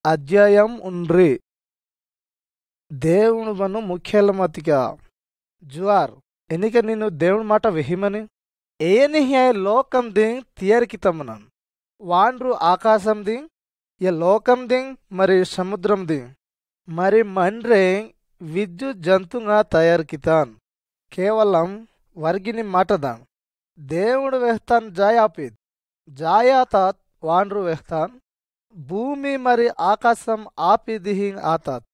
అధ్యాయం ఉండ్రి దేవుని బను ముఖ్యలమతిగా జువార్ ఎనిక నిన్ను దేవుని మాట వెహిమని ఏనిహ్యాయ లోకం దింగ్ తియరికితమనన్ వాండ్రు ఆకాశం దింగ్ ఏ లోకం దింగ్ మరి సముద్రం దింగ్ మరి మండ్రే విద్యు జంతుగా తయారుకితాన్ కేవలం వర్గిని మాటదాన్ దేవుడు వెహ్తాన్ జాయాపిద్ జాయాతాత్ వాండ్రు వెహ్తాన్ భూమి మరి ఆకాశం ఆపిదిహింగ్ ఆతాత్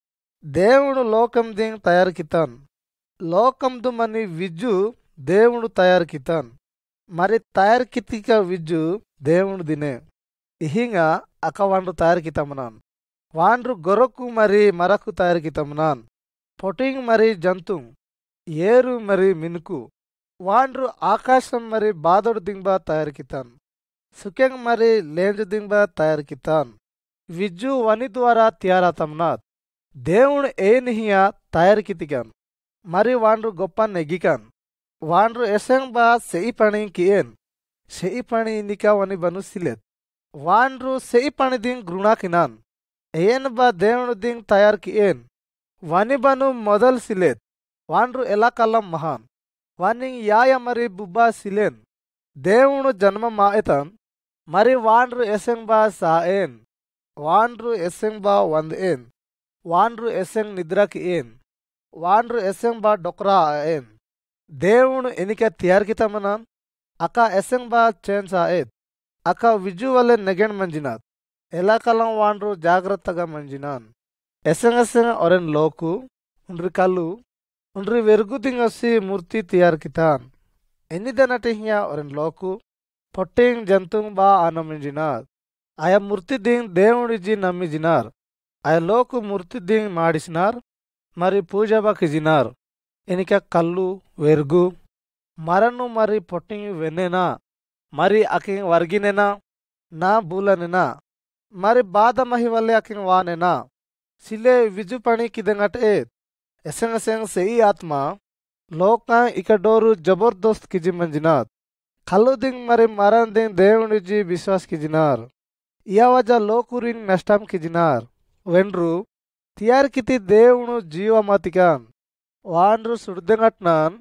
దేవుడు లోకం దింగ్ తయారుకితాన్ లోకం దుమని విజ్జు దేవుడు తయారుకితాన్ మరి తయారుకితిక విజ్జు దేవుడు దినే ఇహింగా అక వాండ్రు తయారుకితమనాన్ వాండ్రు గొరకు మరి మరకు తయారుకితమనాన్ పొటింగ్ మరి జంతుం ఏరు మరి మినుకు వాండ్రు ఆకాశం మరి బాదడు దింగ్బా తయారుకితాన్ సుకెంగ్ మరి లేంజు దింగ్బా తయారుకితాన్ విజ్జు వని ద్వారా త్యారాతమ్నాథ్ దేవుడు ఏనిహియా తయారుకితికాన్ మరి వాండ్రు గొప్ప నెగ్గికాన్ వాండ్రు ఎసంగ్ బా సెయి పణి కియేన్ సెయి పణి నికా వని బను సిలేత్ వాండ్రు సెయి పణి దింగ్ గృణాకినాన్ ఏన్ బా దేవుడు దింగ్ తయారు కియేన్ వని బను మొదల్ సిలేత్ వాండ్రు ఎలా కల్లం మహాన్ వానింగ్ యాయ మరి బుబ్బా సిలేన్ దేవుడు జన్మ మాయతాన్ మరి వాండ్రు ఎసంగ్ బా సాయేన్ వాండ్రు ఎసంగ్ బా వంద్ ఏన్ వాండ్రు ఎసంగ్ నిద్రకి ఏన్ వాండ్రు ఎసంగ్ బా డొక్రా ఏన్ దేవుడు ఎనిక తియార్కితమనాన్ అక ఎసంగ్ బా చేన్ సాయేత్ అక విజు వల్లే నెగెన్ మంజినాత్ ఎలా కలం వాండ్రు జాగ్రత్తగా మంజినాన్ ఎసంగ్ ఎసంగ్ ఒరెన్ లోకు ఉండ్రి కళ్ళు ఉండ్రి వెరుగు దింగొసి మూర్తి తియార్కితాన్ ఎన్నిదనటిహ్యా ఒరెన్ లోకు పొట్టింగ్ జంతుం బా ఆనమింజినార్ ఆయా మూర్తి దింగ్ దేవుడిజి నమ్మిజినార్ ఆయా లోకు మూర్తి దింగ్ మాడిసినార్ మరి పూజబా కిజినార్ ఎనిక కళ్ళు వెరుగు మరను మరి పొట్టింగ్ వెన్నెనా మరి అకింగ్ వర్గినెనా నా బూలనెనా మరి బాధ మహి వల్లే అకింగ్ వానెనా సిలే విజు పణి కిదెంగటే ఎసంగ్ ఎసంగ్ సెయి ఆత్మ లోక ఇక డోరు జబర్దస్త్ కిజి మంజినాత్ కళ్ళు దింగ్ మరి మరన్ దింగ్ దేవుడిజి విశ్వాస్ కిజినార్ ఇయా వజా లోకురింగ్ నష్టం కిజినార్ వెండ్రు తియార్కితి దేవుడు జీవమతికాన్ వాండ్రు సుడ్దెంగట్నాన్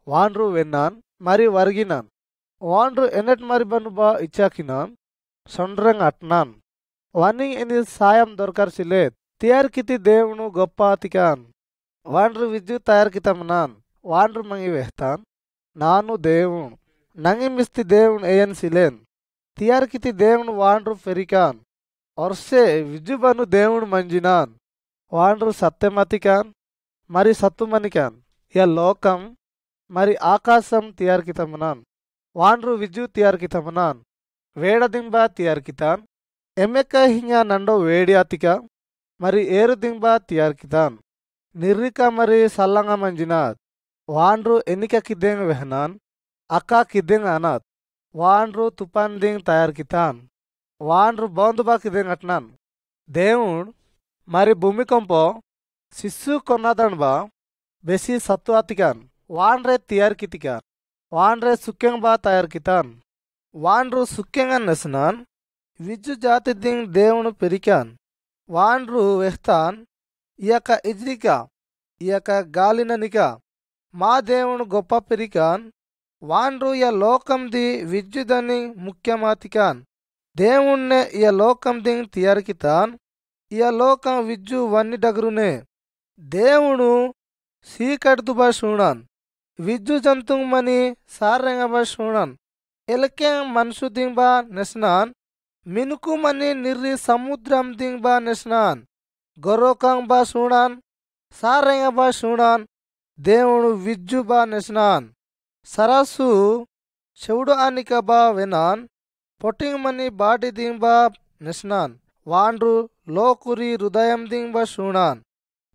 వాండ్రు వెన్నాన్ మరి వర్గినాన్ వాండ్రు ఎన్నట్ మరి బనుబా ఇచ్చాకినాన్ సొండ్రంగ్ అట్నాన్ వానింగ్ ఎని సాయం దొరకర్సిలేత్ తియార్కితి దేవుడు గొప్ప అతికాన్ వాండ్రు విద్యు తయారుకితమనాన్ వాండ్రు మంగి వెహ్తాన్ నాను దేవుడు నంగి మిస్తి దేవుడు ఏయన్ సిలేన్ తియార్కితి దేవుడు వాండ్రు ఫెరికాన్ ఒర్సే విజుబను దేవుడు మంజినాన్ వాండ్రు సత్యమతికాన్ మరి సత్తుమనికాన్ ఇయ లోకం మరి ఆకాశం తియార్కితమనాన్ వాండ్రు విజు తియార్కితమనాన్ వేడదింబా తియార్కితాన్ ఎమ్మెక్క హింగా నండో వేడియాతిక మరి ఏరు దింబా తియార్కితాన్ నిర్రిక మరి సల్లంగా మంజినాద్ వాండ్రు ఎన్నిక కిద్దెంగ్ వెహనాన్ అక్కా కిద్దెంగ్ అనాథ్ వాండ్రు తుపాన్ దింగ్ తయారుకితాన్ వాండ్రు బౌందుబా కిదెంగ్ అట్నాన్ దేవుడు మరి భూమికంపో శిస్సు కొన్నదన్బా బెసి సత్తు అతికాన్ వాండ్రే తియార్కితికాన్ వాండ్రే సుక్కెంగ్ బా తయారుకితాన్ వాండ్రు సుక్కెంగా నెసనాన్ విజ్జు జాతి దింగ్ దేవుడు పెరికాన్ వాండ్రు వెహ్తాన్ ఇయక ఇజ్రిక ఇయక గాలిననిక మా దేవుడు గొప్ప పెరికాన్ వాండ్రు ఇయ లోకం ది విద్యుదని ముఖ్యమాతికాన్ దేవుణ్ణే ఇయ లోకం దింగ్ తియార్కితాన్ ఇయ లోకం విజ్జు వన్ని డగరునే దేవుడు సీకడ్దుబా షూణాన్ విజ్జు జంతుం మని సారెంగబా షూణాన్ ఎలకెంగ్ మన్సు దింగ్బా నెస్నాన్ మినుకు మని నిర్రి సముద్రం దింగ్బా నెస్నాన్ గొర్రోకంగ్ బా షూణాన్ సారెంగబా షూణాన్ దేవుడు విజ్జు బా నెస్నాన్ సరస్సు చెవుడు ఆనిక బా వెనాన్ పొట్టింగ్ మని బాటి దింబా నెస్నాన్ వాండ్రు లోకురి హృదయం దింబా షూణాన్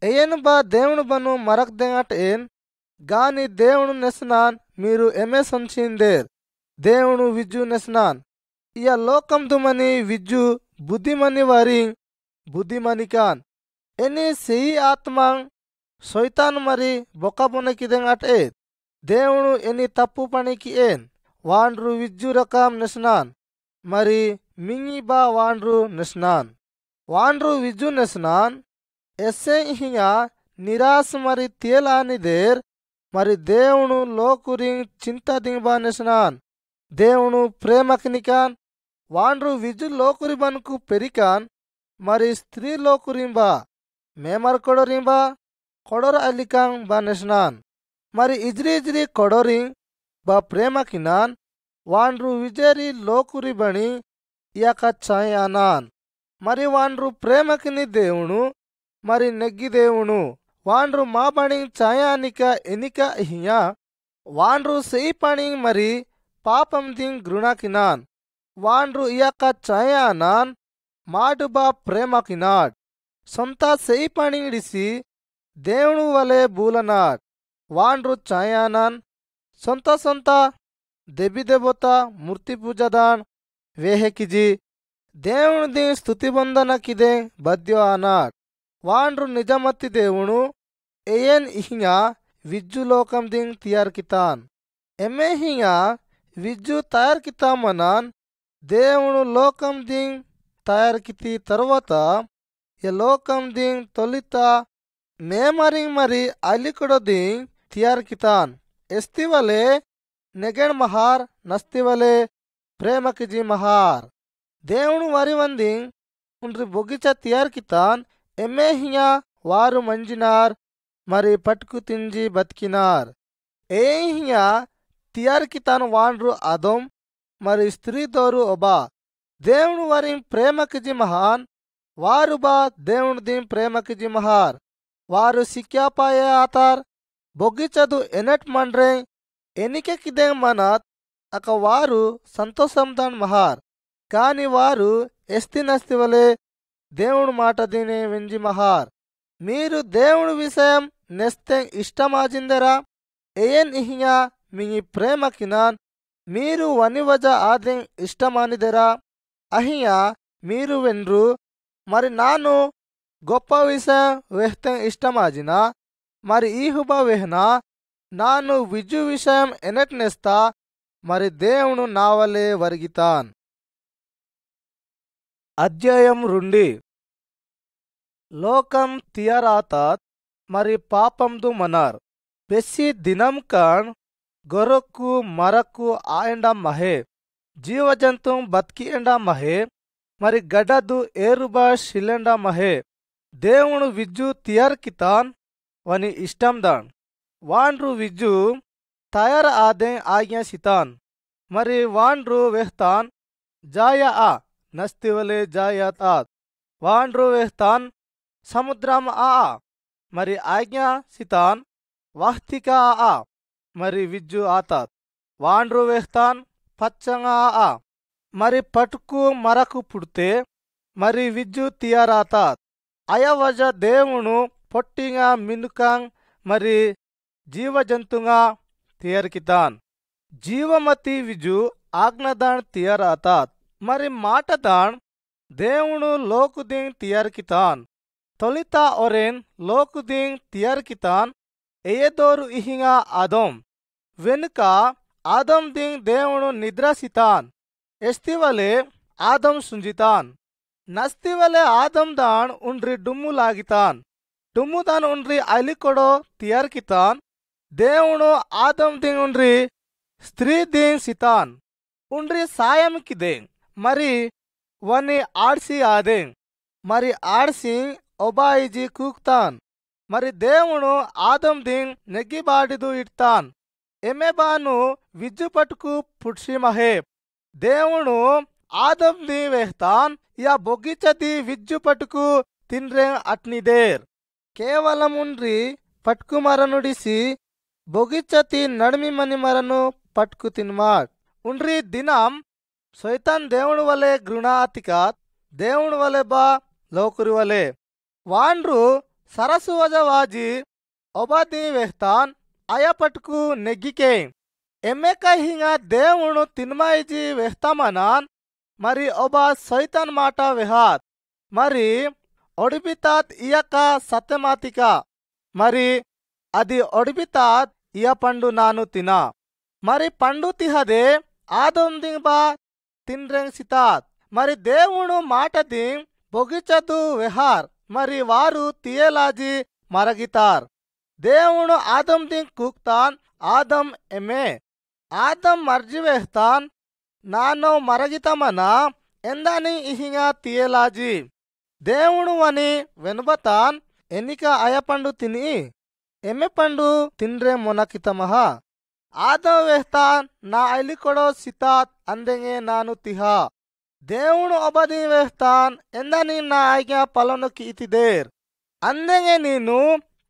ఎయన్ బా దేవుడు బను మరక్ దెంగట్ ఏన్ గాని దేవుడు నెస్నాన్ మీరు ఎమే సొంచిందేర్ దేవుడు విజ్జు నెస్నాన్ ఇయ లోకం దుమని విజ్జు బుద్ధిమని వారింగ్ బుద్ధిమనికాన్ ఎని సెయి ఆత్మాంగ్ సొయ్తాన్ మరి బొక్కబొనకి దెంగట్ ఏత్ దేవుడు ఎని తప్పు పనికి ఏన్ వాండ్రు విజ్జు రకం నెస్నాన్ మరి మింగి బా వాండ్రు నెస్నాన్ వాండ్రు విజునెస్నాన్ ఎస్సే ఇహియా నిరాశ మరి తేలానిదేర్ మరి దేవును లోకురింగ్ చింత దింబానెస్నాన్ దేవును ప్రేమకినికాన్ వాండ్రు విజు లోకురిబన్కు పెరికాన్ మరి స్త్రీ లోకురింబా మేమర్ కొడరింబా కొడొర అలికాంగ్ బానెస్నాన్ మరి ఇజ్రీ కొడొరింగ్ బా ప్రేమకినాన్ వాండ్రు విజేరి లోకురిబణి ఇయక ఛాయానాన్ మరి వాండ్రు ప్రేమకిని దేవును మరి నెగ్గి దేవును వాండ్రు మా పణి ఛాయానిక ఎనిక ఇహియా వాండ్రు సెయి పణి మరి పాపం దింగ్ గృణకినాన్ వాండ్రు ఇయక ఛాయానాన్ మాటు బా ప్రేమకినాడ్ సొంత సెయి పణిడిసి దేవును వలె బూలనాడ్ వాండ్రు ఛాయానాన్ సొంత దెబిదెబొత మూర్తి పూజదాన్ వేహెకిజి దేవుని దిం స్తుతి బొందనకిదే బద్యో అనాడ్ వాండ్రు నిజమత్తి దేవును ఎయన్ ఇహియా విజ్జు లోకం దింగ్ తియార్కితాన్ ఎమ్మె హియా విజ్జు తయార్కితామనాన్ దేవును లోకం దింగ్ తయార్కితి తర్వాత ఎ లోకం దింగ్ తొలిత మేమరింగ్ మరి అలికుడో దింగ్ తియార్కితాన్ ఎస్తివలే నెగెణ్ మహార్ నస్తివలే ప్రేమకిజి మహార్ దేవును వరి వందింగ్ ఉండ్రి బొగిచ తియార్కితాన్ ఎమ్మె హియా వారు మంజినార్ మరి పట్టుకు తింజి బతికినార్ ఏ హియా తియార్కితాన్ వాండ్రు అదం మరి స్త్రీ దోరు ఒబా దేవును వరి ప్రేమకిజి మహాన్ వారు బా దేవుని దిం ప్రేమకిజి మహార్ వారు సిక్యాపాయే ఆతార్ బొగ్గిచదు ఎనట్ మండ్రే ఎనికెకిదే మనత్ అక వారు సంతోషందాన్ మహార్ కాని వారు ఎస్తి నస్తివలే దేవుడు మాట దినే వెంజి మహార్ మీరు దేవుని విషయం నెస్తే ఇష్టమాజిందెరా ఏయన్ ఇహియా మీ ప్రేమకినాన్ మీరు వనివజ ఆదెం ఇష్టమానిదెరా అహియా మీరు వెండ్రు మరి నాను గొప్ప విషయం వెహ్తే ఇష్టమాజినా మరి ఈ హుబ వెహ్నా నాను విజు విషయం ఎనట్ నెస్తా మరి దేవుడు నావలే వరిగితాన్ అధ్యాయం 2 లోకం తియరాతాత్ మరి పాపందు మనార్ బెస్సి దినం కాన్ గొరక్కు మరకు ఆయండ మహే జీవజంతుం బతికి ఎండ మహే మరి గడదు ఏరుబా శిలెండ మహే దేవుడు విజ్జు తియర్కితాన్ వని ఇష్టం దాన్ వాండ్రు విజ్జు తయార ఆదే ఆజ్ఞా సితాన్ మరి వాండ్రు వెహ్తాన్ జాయ ఆ నస్తివలే జాయాతాత్ వాండ్రు వెహ్తాన్ సముద్రం ఆ మరి ఆజ్ఞా సితాన్ వాహ్తికా ఆ మరి విజ్జు ఆతాత్ వాండ్రు వెహ్తాన్ పచ్చంగా ఆ మరి పటుకు మరకు పుడితే మరి విజ్జు తియరాతాత్ అయవజ దేవును పొట్టిగా మినుకాంగ్ మరి జీవజంతుగా తియర్కితాన్ జీవమతి విజు ఆజ్ఞదాన్ తియరాతాత్ మరి మాటదాన్ దేవుడు లోకుదింగ్ తియర్కితాన్ తొలిత ఒరెన్ లోకుదింగ్ తియర్కితాన్ ఏదోరు ఇహింగా ఆదం వెనుక ఆదం దింగ్ దేవుడు నిద్రసితాన్ ఎస్తివలే ఆదం సుంజితాన్ నస్తివలే ఆదం దాన్ ఉండ్రి డుమ్ము లాగితాన్ డుమ్ము దాన్ ఉండ్రి అలికొడో తియర్కితాన్ దేవుడు ఆదం దింగ్ ఉండ్రి స్త్రీ దింగ్ సితాన్ ఉండ్రి సాయంకిదేంగ్ మరి వని ఆడ్సి ఆదెంగ్ మరి ఆడ్సి ఒబాయిజి కూక్తాన్ మరి దేవుడు ఆదం దింగ్ నెగ్గిబాడిదు ఇడ్తాన్ ఎమెబాను విజ్జు పట్టుకు పుడ్సి మహే దేవుడు ఆదం ది వేహ్తాన్ యా బొగ్గిచది విజ్జు పట్టుకు తిన్రే అట్నిదేర్ కేవలం ఉండ్రి పట్టుకు మరనుడిసి బొగిచతి నడిమి మని మరను పట్టుకు తిన్మాట్ ఉండ్రి దినం సైతాన్ దేవుడు వలె గృణాతికాత్ దేవుడు వలె బా లోకురి వలె వాండ్రు సరసు వజవాజి ఒబది వేహ్తాన్ అయ పట్టుకు నెగ్గికే ఎమ్మెక హింగా దేవుడు తిన్మాయిజి వేహ్తామనాన్ మరి ఒబా సైతాన్ మాట వెహాత్ మరి ఒడిపితాత్ ఇయక సత్యమాతిక మరి అది ఒడిపితాత్ ఇయ పండు నాను తినా మరి పండు తిహదే ఆదం దింగ్ బా తిన్రెంగ్ సితాత్ మరి దేవుడు మాట దింగ్ బొగిచదు వెహార్ మరి వారు తీయలాజీ మరగితార్. దేవుడు ఆదం దింగ్ కూక్తాన్ ఆదం ఎమే ఆదం మర్జి వేస్తాన్ నానో మరగితమన ఎందని ఇహింగా తీయలాజీ. దేవుడు అని వెనుబతాన్ ఎన్నిక అయపండు తిని ఎమె పండు తిన్రే మొనకితమహ. ఆదం వేస్తాన్ నా ఐలికొడో సితాత్ అందెంగే నాను తిహా. దేవుడు ఒబది వేస్తాన్ ఎందని నా ఆజ్ఞ పలనుకి ఇతిదేర్. అందెంగే ನೀನು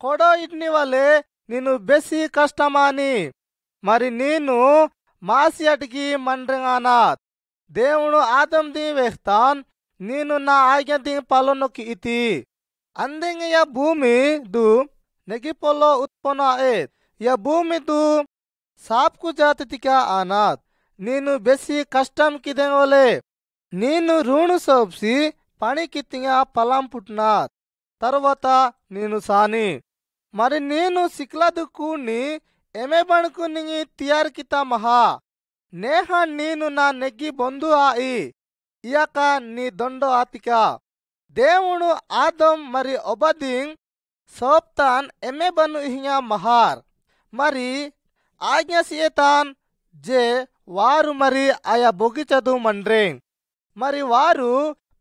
ಕೊಡೋ ಇಡ್ನಿ ವಲೆ ನೀನು ಬೆಸಿ ಕಷ್ಟಮಾನಿ మరి నేను మాసియటికి మండ్రంగానాత్. దేవుడు ఆదం ది వేస్తాన్ నేను నా ఆజ్ఞ ది పలనుకి ఇతి. అందెంగే యా భూమి దు నెగిపొల్లో ఉత్పన్న ఏత్. యా భూమి దు సాప్కు జాతితికా ఆనాత్. నేను బెసి కష్టం కిదెంగోలే నేను రూణు సోప్సి పని కిత్తిగా పలాం పుట్టినాత్. తర్వాత నేను సాని మరి నేను సిక్లదు కూని ఎమె బణుకు నింగి తియార్ కితా మహా. నేహ నేను నా నెగ్గి బొందు ఆయి ఇయక నీ దొండో ఆతిక. దేవుడు ఆదం మరి ఒబదింగ్ సోప్తాన్ ఎమె బను ఇహింగా మహార్ మరి ఆజ్ఞ సియతాన్ జే వారు మరి ఆయా బొగిచదు మండ్రేంగ్. మరి వారు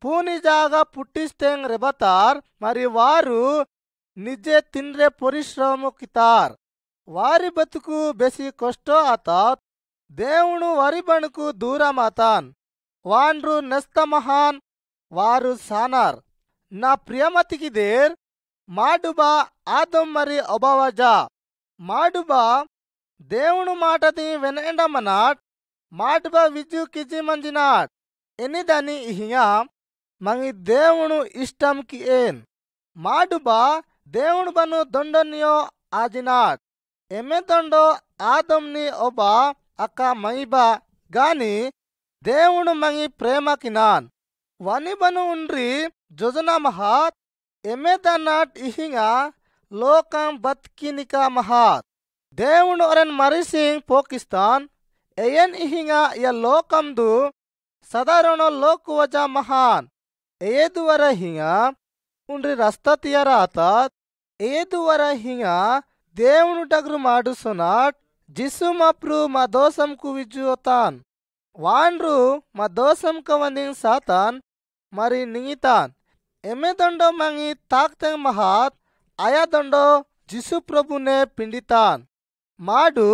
పూని జాగా పుట్టిస్తేంగ్ రెబతార్ మరి వారు నిజే తిన్రే పరిశ్రమ కితార్. వారి బతుకు బెసి కష్టో ఆతాత్. దేవుడు వారి బణుకు దూరమాతాన్ వాండ్రు నెస్తమహాన్ వారు సానార్. నా ప్రియమతికి దేర్ మాడుబా ఆదం మరి ఒబవజా. మాడుబా దేవుడు మాటది వెనండమనాట్ మాడుబా విజు కిజి మంజినాట్ ఎనిదని ఇహియా మంగి దేవుడు ఇష్టం కి ఏన్. మాడుబా దేవుడు బను దొండనియో ఆజినాట్. ఎమె దొండో ఆదంని ఒబా అక్క మైబా గాని దేవుడు మంగి ప్రేమకినాన్. వని బను ఉండ్రి జొజన మహాత్ ఎమె దన్నాట్ ఇహింగా లోకం బత్కినికా మహాత్. దేవుడు ఒరన్ మరిసింగ్ పోకిస్తాన్ ఎయన్ ఇహింగా య లోకందు సదారణ లోకు వజా మహాన్. ఏదువర హింగా ఉండ్రి రస్తా తియర ఆతాత్. ఏదువర హింగా దేవుడు డగ్రు మాడు సొనాట్ జిసు మప్రు మా దోసంకు విజుతాన్. వాండ్రు మా దోసంక వందింగ్ సాతాన్ మరి నింగితాన్. ఎమె దొండో మంగి తాక్తెంగ్ మహాత్ ఆయా దొండో జిసు ప్రభునే పిండితాన్. మాడు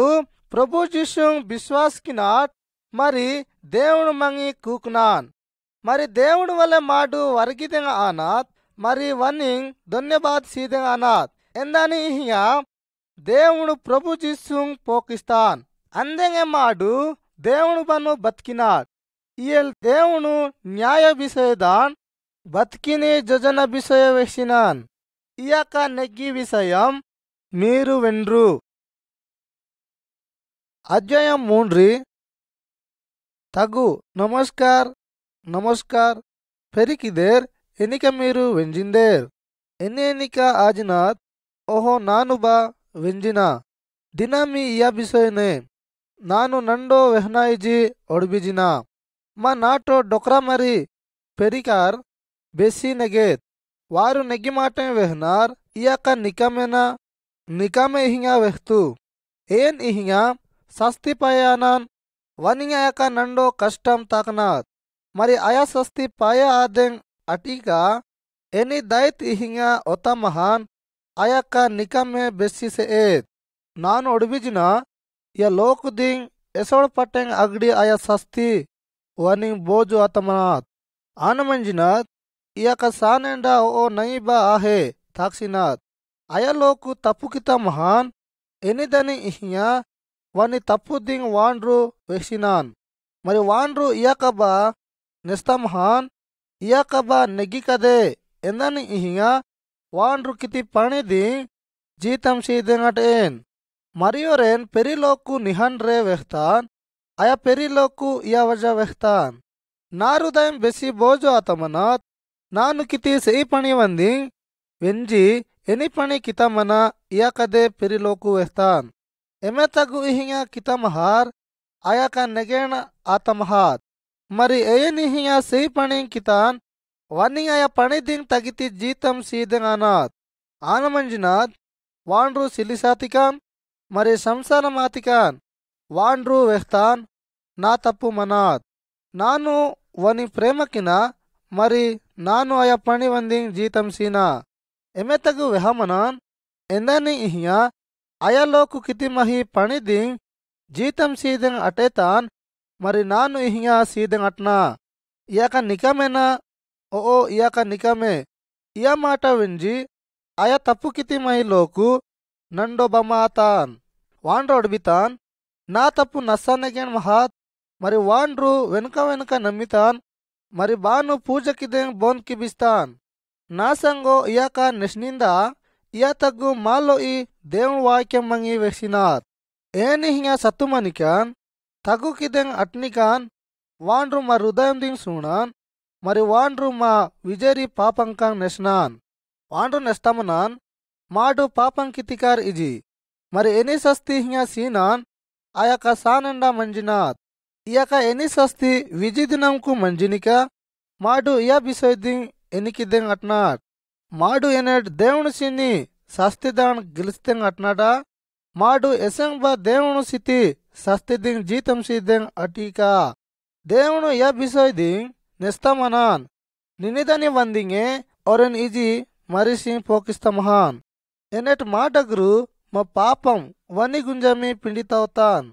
ప్రభు జిసుంగ్ విశ్వాస్ కినాట్ మరి దేవుడు మంగి కూకునాన్. మరి దేవుడు వల్ల మాడు వరగిదెంగ ఆనాత్ మరి వన్నింగ్ ధన్యవాద్ సీదెంగ ఆనాత్ ఎందని ఇహియా దేవుడు ప్రభు జిసుంగ్ పోకిస్తాన్. అందెంగే మాడు దేవుడు బను బతికినాట్. ఇయల్ దేవుడు న్యాయ విషయదాన్ బతికిని జొజన విషయ వేసినాన్. ఇయక నెగ్గి విషయం మీరు వెండ్రు. అధ్యాయం 3 తగు నమస్కార్ నమస్కార్ పెరికిదేర్ ఎనిక మీరు వెంజిందేర్. ఎన్నిక ఆజినాత్ ఓహో నాను బా వెంజిన ದಿನ ಮೀ ಇಯ ಬಿಸೋಯ್ನೆ ನಾನು ನಂಡೋ ವೆಹ್ನಾಯಿಜಿ ಒಡ್ಬಿಜಿನ ಮ ನಾಟೋ ಡೊಕ್ರಾ ಮರಿ ಪೆರಿಕಾರ್ ಬೆಸಿ ನೆಗೆತ್ ವಾರು ನೆಗಿ ಮಾಟೆ ವೆಹ್ನಾರ್ ಇಯಕ ನಿಕಮೆನ ನಿಕಮೆ ಇಹಿಂಗ ವೆಹ್ತು ಏನ್ ಇಹಿಂಗ ಸಸ್ತಿ ಪಾಯಾನಾನ್ ವನಿಂಗ ಯಕ ನಂಡೋ ಕಷ್ಟಂ ತಾಕನಾತ್ మరి ఆయా సస్తి పాయ ఆదెంగ్ అటీగా ఎని దైత్ ఇహింగా ఒత మహాన్ ఆయక్క నికమే బెస్సిసే ఏత్ నాను ఒడిబిజిన య లోకు దింగ్ ఎసోడ్ పట్టెంగ్ అగ్డి ఆయా సస్తి వనింగ్ బోజు అతమనాత్ ఆనమంజినాత్ ఇయక సానెండా ఓ నయిబా ఆహే తాక్సినాత్ ఆయా లోకు తప్పుకిత మహాన్ ఎనిదని ఇహింగా వని తప్పు దింగ్ వాండ్రు వేసినాన్ మరి వాండ్రు ఇయకబా నెస్తమహాన్ ఇయకబా నెగ్గి కదే ఎందని ఇహింగా వాండ్రు కితి పణిది జీతం సీదెంగటేన్ మరియోరేన్ పెరిలోకు నిహన్ రే వెహ్తాన్ ఆయా పెరిలోకు ఇయ వజ వెహ్తాన్ నా హృదయం బెసి బోజో అతమనాత్ నాను కితి సెయి పణి వంది వెంజి ఎని పణి కితమన ఇయ కదే పెరిలోకు వెహ్తాన్ ఎమె తగు ఇహింగా కితమహార్ ఆయక నెగేణ ఆతమహాత్ మరి ఏయనిహియా సెయి పణి కితాన్ వన్ని అయ పణిదింగ్ తగితి జీతం సీదెంగ్ అనాథ్ ఆనమంజినాథ్ వాండ్రు సిలిసాతికాన్ మరి సంసారమాతికాన్ వాండ్రు వెహ్తాన్ నా తప్పు మనాథ్ నాను వని ప్రేమకిన మరి నాను అయ పణి వందింగ్ జీతం సీనా ఎమెతగు వెహమనాన్ ఎందని ఇహియా అయలోకు కితిమహి పణిదింగ్ జీతం సీదెంగ్ అటేతాన్ మరి నాను ఇహియా సీదెంగ్ అట్నా ఇయాక నికమేనా ఓ ఇయాక నికమే ఇయా మాట వింజి అయ తప్పు కితిమహిలోకు నండోబమాతాన్ వాండ్రు అడిబితాన్ నా తప్పు నస్సానగేన్ మహాత్ మరి వాండ్రు వెనుక వెనుక నమ్మితాన్ మరి బాను పూజకిదెంగ్ బోన్ కిబిస్తాన్ నా సంగో ఇయాక నిష్నిందా ఇయా తగ్గు మాలో ఈ దేవుని వాక్యం మంగి వేసినార్ ఏనిహియా సత్తుమనికాన్ తగ్గు కిదెంగ్ అట్నికాన్ వాండ్రు మా హృదయం దింగ్ సూనాన్ మరి వాండ్రు మా విజరి పాపంకాంగ్ నెస్నాన్ వాండ్రు నెస్తమనాన్ మాడు పాపం కితికార్ ఇజి మరి ఎని సస్తి హియా సీనాన్ ఆయక సానండా మంజినాథ్ ఇయక ఎని సస్తి విజిదినంకు మంజినిక మాడు ఇయా బిసోయిదింగ్ ఎనికిదెంగ్ అట్నాడ్ మాడు ఎనెడ్ దేవుని సిని సస్తిదాన్ గిలిస్తెంగ్ అట్నాడా మాడు ఎసంగ్ బా దేవును సితి సస్తిదింగ్ జీతం సీదెంగ్ అటీకా దేవును ఇయా బిసోయిదింగ్ నెస్తమనాన్ నినిదని వందింగే ఒరెన్ ఇజి మరిసింగ్ పోకిస్తమహాన్ ఎనెట్ మాటగురు మా పాపం వని గుంజమి పిండితవుతాన్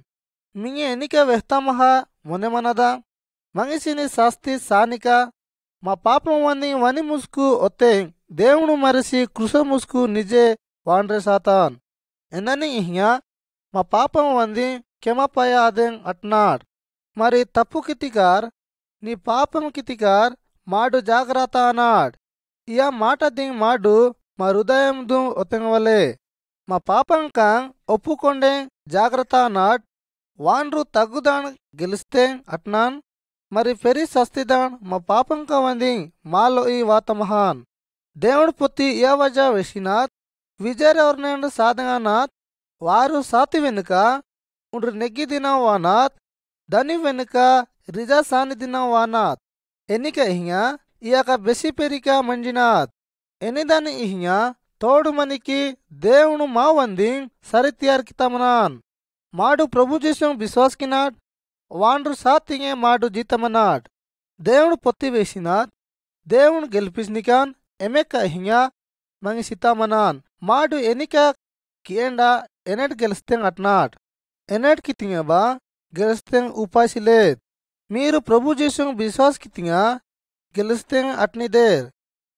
మింగి ఎనిక వెహ్తామహా మొనెమనదా మంగిసిని శాస్తి సానిక మా పాపం వని ముసుకు ఒత్తే దేవును మరిసి కృష ముసుకు నిజే వాండ్రే సాతాన్ ఎనని ఇహియా మా పాపం వంది కెమపయ అదెంగ్ అట్నాడ్ మరి తప్పు కితికార్ నీ పాపం కితికార్ మాడు జాగ్రత్త అనాడ్ ఇయా మాట దింగ్ మాడు మా హృదయం దు ఒత్తెంగవలే మా పాపంకాంగ్ ఒప్పుకొండే జాగ్రత్త అనాడ్ వాండ్రు తగ్గుదాన్ గెలిస్తే అట్నాన్ మరి ఫెరి సస్తిదాన్ మా పాపంక వందింగ్ మాలో ఈ వాతమహాన్ దేవుడు పొత్తి ఏ వజా వేసినాథ్ విజయరెవర్నేండు సాధగానాథ్ వారు సాతి వెనుక ఉండ్రు నెగ్గి దినం వానాథ్ దని వెనుక రిజా సాని దినం వానాథ్ ఎన్నిక ఇహియా ఇయక బెసి పెరిక మంజినాథ్ ఎనిదాని ఇహియా తోడు మనికి దేవును మా వందింగ్ సరిత్యార్కి తమనాన్ మాడు ప్రభు జీసుంగ్ విశ్వాస్కినాడ్ వాండ్రు సాతింగే మాడు జీతమనాడ్ దేవుడు పొత్తి వేసినాథ్ దేవును గెలిపిస్నికాన్ ఎమెక్క ఇహియా మంగి సితామనాన్ మాడు ఎనిక కియండా ఎనెట్ గెలిస్తెంగ్ అట్నాడ్ ఎనెట్ కి తింగబా గెలిస్తెంగ్ ఉపాసిలేద్ మీరు ప్రభు జీసుంగ్ విశ్వాస్ కి తింగా గెలిస్తెంగ్ అట్నిదేర్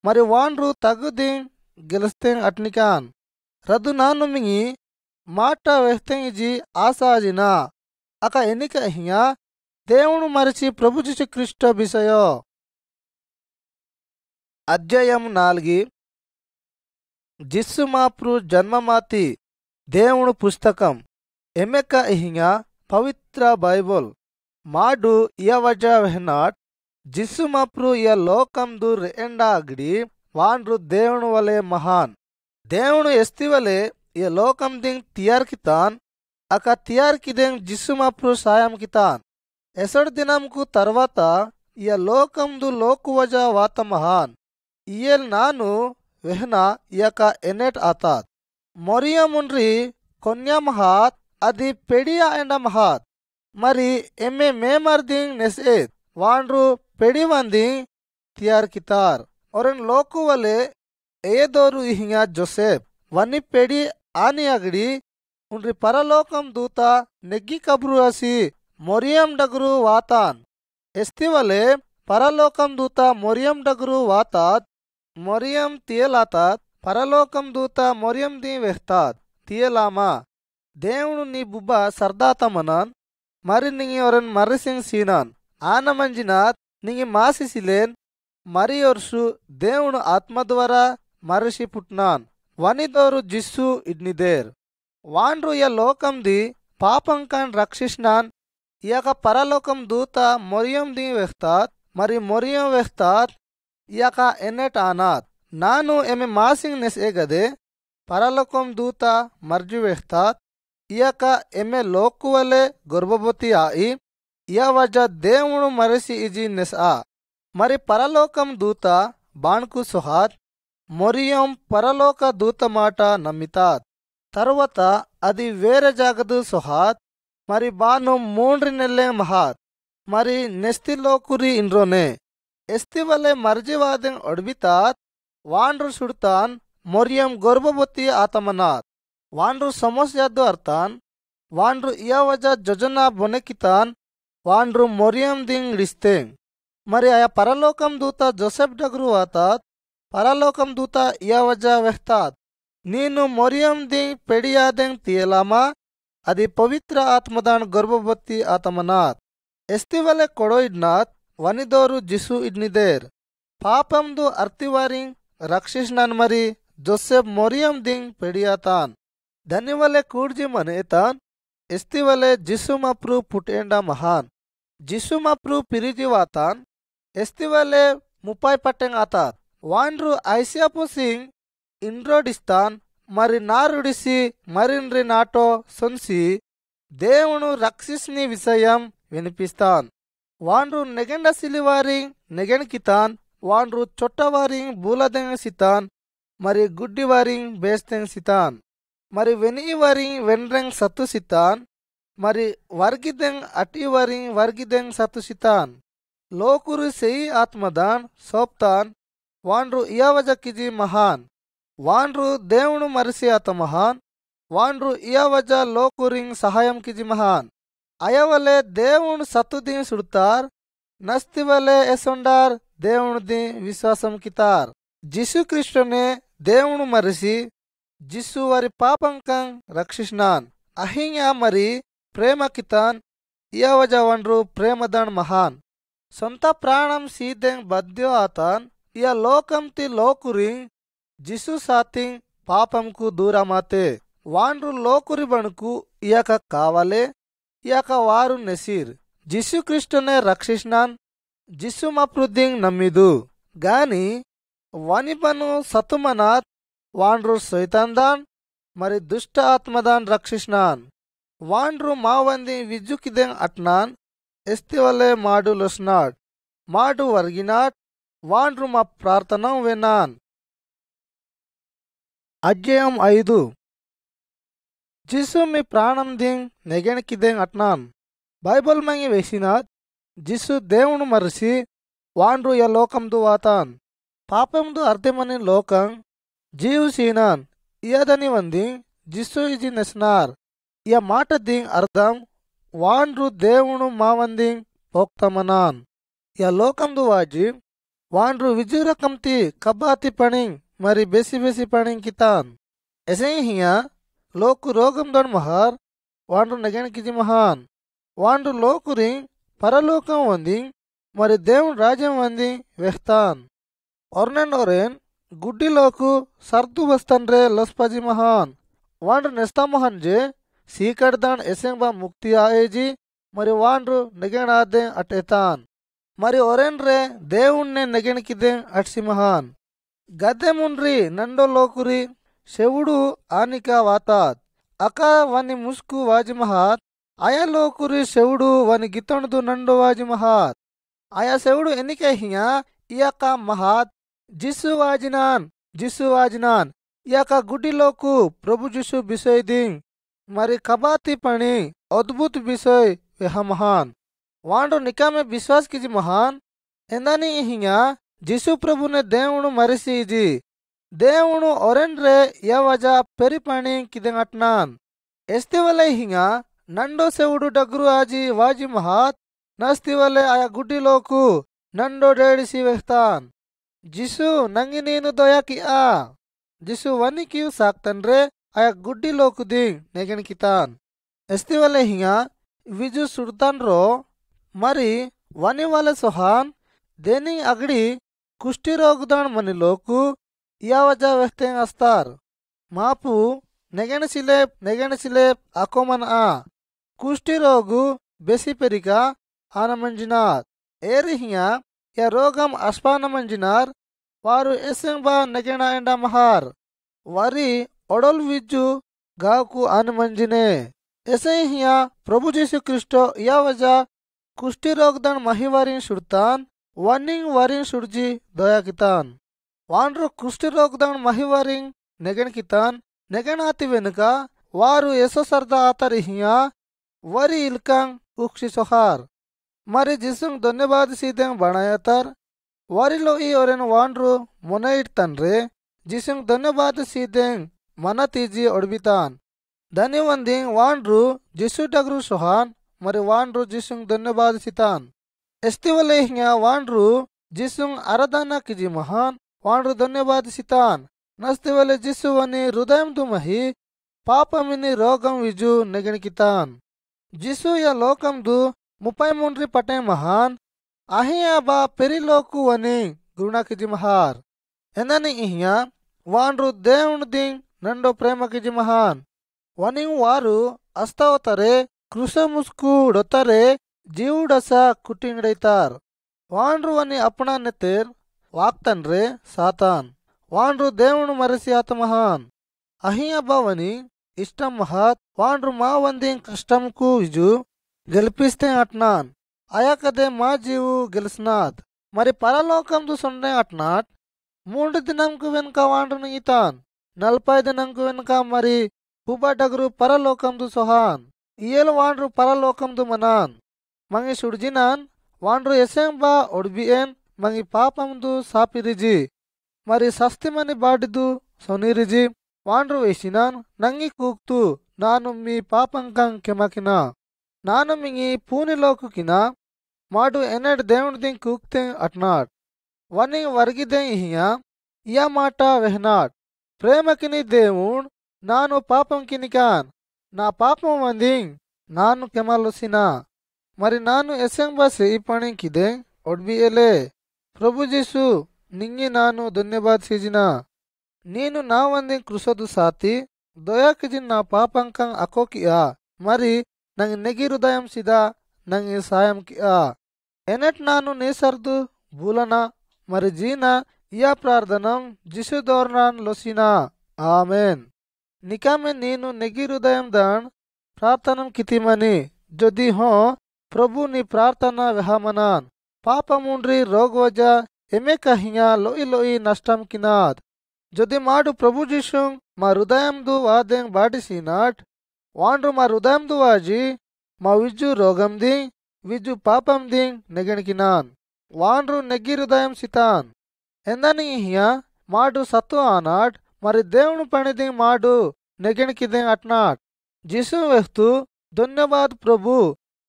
మరి వాండ్రు తగ్గుదింగ్ గెలిస్తెంగ్ అట్నికాన్ రద్దు నాను మింగి మాట వేస్తెంగ్ ఇజి ఆసాజినా అక ఎన్నిక హియా దేవును మరిచి ప్రభు జీసు క్రీస్తు బిసయో అధ్యాయం 4 జిస్సుమాప్రు జన్మమాతి దేవుడు పుస్తకం ఎమెక ఇహియా పవిత్ర బైబుల్ మాడు ఇయ వజా వెహనాట్ జిస్సుమాప్రు ఇయ లోకం దు రెండా అగిడి వాండ్రు దేవును వలె మహాన్ దేవును ఎస్తివలే ఇయ లోకం దింగ్ తియార్ కితాన్ అక తియార్ కిదెంగ్ జిస్సుమాప్రు సాయం కితాన్ ఎసడు దినంకు తర్వాత ఇయ లోకం దు లోకు వజా వాత మహాన్ ఇయల్ నాను వెహనా ఇయక ఎనెట్ ఆతాత్ మొరియముండ్రి కొన్యా మహాత్ అది పెడియా ఎండ మహాత్ మరి ఎమ్మె మేమర్దింగ్ నెసేద్ వాండ్రు పెడివందింగ్ తియార్ కితార్ ఒరెన్ లోకు వలె ఏదోరు ఇహియా జోసెఫ్ వన్ని పెడి ఆని అగిడి ఉండ్రి పరలోకం దూత నెగ్గి కబురు అసి మొరియం డగురు వాతాన్ ఎస్తివలే పరలోకం దూత మొరియం డగురు వాతాత్ మొరియం తియలాతాత్ పరలోకం దూత మొరియం ది వెహ్తాత్ తియలామా దేవుడు నీ బుబ్బ సర్దాతమనాన్ మరి నింగి ఒరెన్ మర్రిసింగ్ సీనాన్ ఆనమంజినాథ్ నింగి మాసిసిలేన్ మరి ఒర్సు దేవుడు ఆత్మ ద్వారా మరిసి పుట్నాన్ వనిదోరు జిస్సు ఇడ్నిదేర్ వాండ్రు ఇయ లోకం ది పాపం కాన్ రక్షిష్నాన్ ఇయక పరలోకం దూత మొరియం ది వెహ్తాత్ మరి మొరియం వెహ్తాత్ ఇయక ఎన్నెట్ ఆనాత్ నాను ఎమె మాసింగ్ నెస్ గదే పరలోకం దూత మర్జు వెహ్తాత్ ఇయక ఎమె లోకువలే గర్భవతి ఆయి ఇయ వజ దేవుడు మరసి ఇజి నెస్ ఆ మరి పరలోకం దూత బాణ్కు సొహాత్ మొరియం పరలోక దూత మాట నమ్మితాత్. తరువాత అది వేరే జాగదు సొహాత్ మరి బాను 3 నెల్లే మహాత్ మరి నెస్తిలోకురి ఇండ్రోనే ఎస్తివలే మర్జివాదెం ఒడ్బితాత్ వాండ్రు సుడతాన్ మొరియం గర్భవతి ఆతమనాత్ వాండ్రు సమస్యాదు అర్థాన్ వాండ్రు ఇయవజ జొజనా బొనెకితాన్ వాండ్రు మొరియం దింగ్ ఇడిస్తేంగ్. మరి ఆయా పరలోకం దూత జోసెఫ్ డగ్రు ఆతాత్ పరలోకం దూత ఇయవజ వెహ్తాత్ ನೀನು ಮೊರಿಯಂ ದಿಂಗ್ ಪೆಡಿಯಾದೆಂಗ್ ತಿಯಲಾಮಾ అది పవిత్ర ఆత్మదాన్ గర్భవతి ఆతమనాత్ ఎస్తివలే కొడోయిడ్నాత్ వనిదోరు జిసు ఇడ్నిదేర్ పాపందు అర్తివారింగ్ రక్షిష్నాన్ మరి జోసెఫ్ మొరియం ದಿಂಗ್ పెడియాతాన్ ధనివలే కూడ్జి మనేతాన్ ఎస్తివలే జిసుమప్రు పుటేండా మహాన్ జిసుమప్రు పిరిజివాతాన్ ఎస్తివలే 30 పట్టెంగ్ ఆతాత్ వాండ్రు ఐసియాపు సింగ్ ఇండ్రోడిస్తాన్ మరి నారుడిసి మరిన్రి నాటో సొన్సి దేవును రక్షిస్ని విషయం వినిపిస్తాన్ వాండ్రు నెగెండ సిలివారింగ్ నెగెణకితాన్ వాండ్రు చొట్టవారింగ్ బూలదెంగ్ సితాన్ మరి గుడ్డివారింగ్ బేస్తెంగ్ సితాన్ మరి వెనీవారింగ్ వెన్రెంగ్ సత్తు సితాన్ మరి వర్గిదెంగ్ అటివారింగ్ వర్గిదెంగ్ సత్తు సితాన్ లోకురు సెయి ఆత్మదాన్ సోప్తాన్ వాండ్రు ఇయవజకిజి మహాన్ వాండ్రు దేవును మరిసి ఆత మహాన్ వాండ్రు ఇయవజ లోకురింగ్ సహాయం కిజి మహాన్ అయవలే దేవును సత్తుదీ సుడతార్ నస్తివలే ఎసొండార్ దేవును ది విశ్వాసం కితార్ జిసు క్రిస్టునే దేవును మరిసి జిసు వారి పాపంకం రక్షిష్నాన్ అహింయా మరి ప్రేమ కితాన్ ఇయవజ వాండ్రు ప్రేమదాన్ మహాన్ సొంత ప్రాణం సీదెంగ్ బద్యో ఆతాన్ ఇయ లోకం తి లోకురింగ్ జిసు సాతింగ్ పాపంకు దూరమాతే వాండ్రు లోకురి బణుకు ఇయక కావలే ఇయక వారు నెసీర్ జిసు క్రిస్టునే రక్షిష్నాన్ జిసు మప్రుద్దింగ్ నమ్మిదు గాని వనిబను సతుమనాత్ వాండ్రు సైతాందాన్ మరి దుష్ట ఆత్మదాన్ రక్షిష్నాన్ వాండ్రు మావంది విజుకిదెంగ్ అట్నాన్ ఎస్తివలే మాడు లొస్నాడ్ మాడు వర్గినాట్ వాండ్రు మా ప్రార్థనం వినాన్. అధ్యాయం 5 జిసు మీ ప్రాణం దింగ్ నెగెణకిదెంగ్ అట్నాన్ బైబుల్ మంగి వేసినాత్ జిసు దేవును మరిసి వాండ్రు య లోకందు వాతాన్ పాపందు అర్థమని లోకం జీవు సీనాన్ ఇయదని వంది జిసు ఇజి నెస్నార్ ఇయ మాట దింగ్ అర్థం వాండ్రు దేవును మావందింగ్ పోక్తమనాన్ య లోకందు వాజి వాండ్రు విజురకంతి కబాతి పణింగ్ మరి బెసి బెసి పణింగ్ కితాన్ ఎసే హియా లోకు రోగం దొన్ మహార్ వాండ్రు నెగెణ కిజి మహాన్ వాండ్రు లోకురింగ్ పరలోకం వందింగ్ మరి దేవుని రాజ్యం వంది వెహ్తాన్ ఒర్నెన్ గుడ్డిలోకు సర్దు వస్తన్రే లొస్పజి మహాన్ వాండ్రు నెస్తామహన్ జే సీకడ్దాన్ ఎసెంగ్ బా ముక్తి ఆయేజీ మరి వాండ్రు నెగెణాదే అటెతాన్ మరి ఒరెన్రే దేవుణ్ణే నెగెణకిదే అట్సి మహాన్ గద్దె మున్రి నండో లోకురి శివుడు ఆనిక వాతాత్ అక వని ముస్కు వాజి మహాత్ ఆయా లోకురి శివుడు వని గితొణదు నండో వాజి మహాత్ ఆయా శివుడు ఎన్నికే హియా ఇయక మహాత్ జిసు వాజినాన్ ఇయక గుడ్డిలోకు ప్రభు జిసు బిసోయ్ దింగ్ మరి కబాతి పణి అద్భుత బిసోయ్ వెహ మహాన్ వాండ్రు నికామే విశ్వాస్ కిజి మహాన్ ఎందని హియా జిసు ప్రభునే దేవును మరిసి ఇజి దేవును ఒరెన్రే యవజ పెరిపణి కిదెంగట్నాన్ ఎస్తివలే హియా నండో శివుడు డగ్రు ఆజి వాజి మహాత్ నస్తివలే ఆయా గుడ్డిలోకు నండో డేడిసి వెహ్తాన్ జిసు నంగి నేను దొయకి ఆ జిసు వని కియు సాక్తన్రే ఆయా గుడ్డిలోకు దింగ్ నెగెణకితాన్ ఎస్తివలే హియా విజు సుడతాన్ రో మరి వని వాలే సొహాన్ దేని అగడి కుష్ఠిరోగుదాన్ మనిలోకు ఇయావజ వెహ్తెంగ్ అస్తార్ మాపు నెగెణసిలేప్ అకోమన్ ఆ కుష్ఠిరోగు బెసి పెరిక ఆనమంజినార్ ఏరిహియా య రోగం అస్పానమంజినార్ వారు ఎసెంగ్ బా నెగెణ ఎండా మహార్ వరి ఒడల్ విజ్జు గాకు ఆనమంజినే ఎసే హియా ప్రభు జీసు క్రిస్టో ఇయావజ కుష్ఠిరోగదాన్ మహివారిన్ సుడతాన్ వన్నింగ్ వరింగ్ సుడ్జి దయాకితాన్ వాండ్రు కుష్టి రోగదాన్ మహివరింగ్ నెగణకితాన్ నెగణాతి వెనుక వారు ఎసోసర్ద ఆతరిహియా వరి ఇల్కాంగ్ ఉక్షి సొహార్ మరి జిసుంగ్ ధన్యవాద సీదెంగ్ బణాయతర్ వరిలో ఈ ఒరెన్ వాండ్రు మొనయిట్ తన్రే జిసుంగ్ ధన్యవాద సీదెంగ్ మన తీజి ఒడిబితాన్ ధన్యవందింగ్ వాండ్రు జిసు డగ్రు సొహాన్ మరి వాండ్రు జిసుంగ్ ధన్యవాద సితాన్ ఎస్తివలే హియా వాండ్రు జిసుంగ్ అరదానా కిజి మహాన్ వాండ్రు ధన్యవాద సితాన్ నస్తివలే జిసు అని హృదయం దుమహి పాపమిని రోగం విజు నెగణికితాన్ జిసు యా లోకం దు 33 పటే మహాన్ అహియా బా పెరిలోకు అని గుణకిజి మహార్ ఎనని ఇహియా వాండ్రు దేవుని దింగ్ నండో ప్రేమ కిజి మహాన్ వనింగ్ వారు అస్తవతరే కృషముస్కుడొతరే జీవుడస కుటింగడైతార్ వాండ్రు అని అప్నా నెతేర్ వాక్తన్రే సాతాన్ వాండ్రు దేవుని మరసి ఆత మహాన్ అహియా బావని ఇష్టం మహాత్ వాండ్రు మా వందింగ్ కష్టంకు విజు గెలిపిస్తే అట్నాన్ అయాకదే మా జీవు గెలిసినాద్ మరి పరలోకందు సొండే అట్నాట్ 3 దినంకు వెనుక వాండ్రును ఈతాన్ 40 దినంకు వెనుక మరి హుబడగ్రు పరలోకందు సొహాన్ ఇయేలు వాండ్రు పరలోకందు మనాన్ మంగి సుడ్జినాన్ వాండ్రు ఎసెంబా ఒడ్బిఎన్ మంగి పాపందు సాపిరిజి మరి సస్తిమని బాడిదు సొనిరిజి వాండ్రు వేసినాన్ నంగి కూక్తూ నాను మీ పాపంకం కెమకినా నాను మింగి పూనిలోకుకినా మాడు ఎన్నడు దేవుని దింగ్ కూక్తే అట్నాట్ వని వరిగిదే ఇహియా ఇయా మాట వెహనాట్ ప్రేమకిని దేవుణ్ నాను పాపం కినికాన్ నా పాపం వందింగ్ నాను కెమలొసినా మరి నాను ఎసెంబసి ఈ పని కిదే ఒడ్బియలే ప్రభు జీసు నింగి నాను ధన్యవాద్ సీజినా నేను నా వందింగ్ కృషదు సాతి దయాకిజి నా పాపంకం అకోకియా మరి నంగి నెగి హృదయం సిదా నంగి సాయం కియా ఎనట్ నాను నేసర్దు బూలనా మరి జీనా ఇయా ప్రార్థనం జిసు దోర్నాన్ లొసినా ఆమెన్ నికామె నేను నెగి హృదయం దాన్ ప్రార్థనం కితిమని జొది హో ప్రభు నీ ప్రార్థన వెహమనాన్ పాపముండ్రి రోగవజ ఎమే కహియా లోయి లోయి నష్టం కినాద్ జొది మాడు ప్రభు జిసుంగ్ మా హృదయం దు వాదెంగ్ బాడిసినాట్ వాండ్రు మా హృదయం దు వాజి మా విజు రోగం దింగ్ విజు పాపం దింగ్ నెగణికినాన్ వాండ్రు నెగ్గి హృదయం సితాన్ ఎందని ఇహియా మాడు సత్తు ఆనాట్ మరి దేవుని పనిదింగ్ మాడు నెగణికిదింగ్ అట్నాట్ జిసు వెహ్తూ ధన్యవాద్ ప్రభు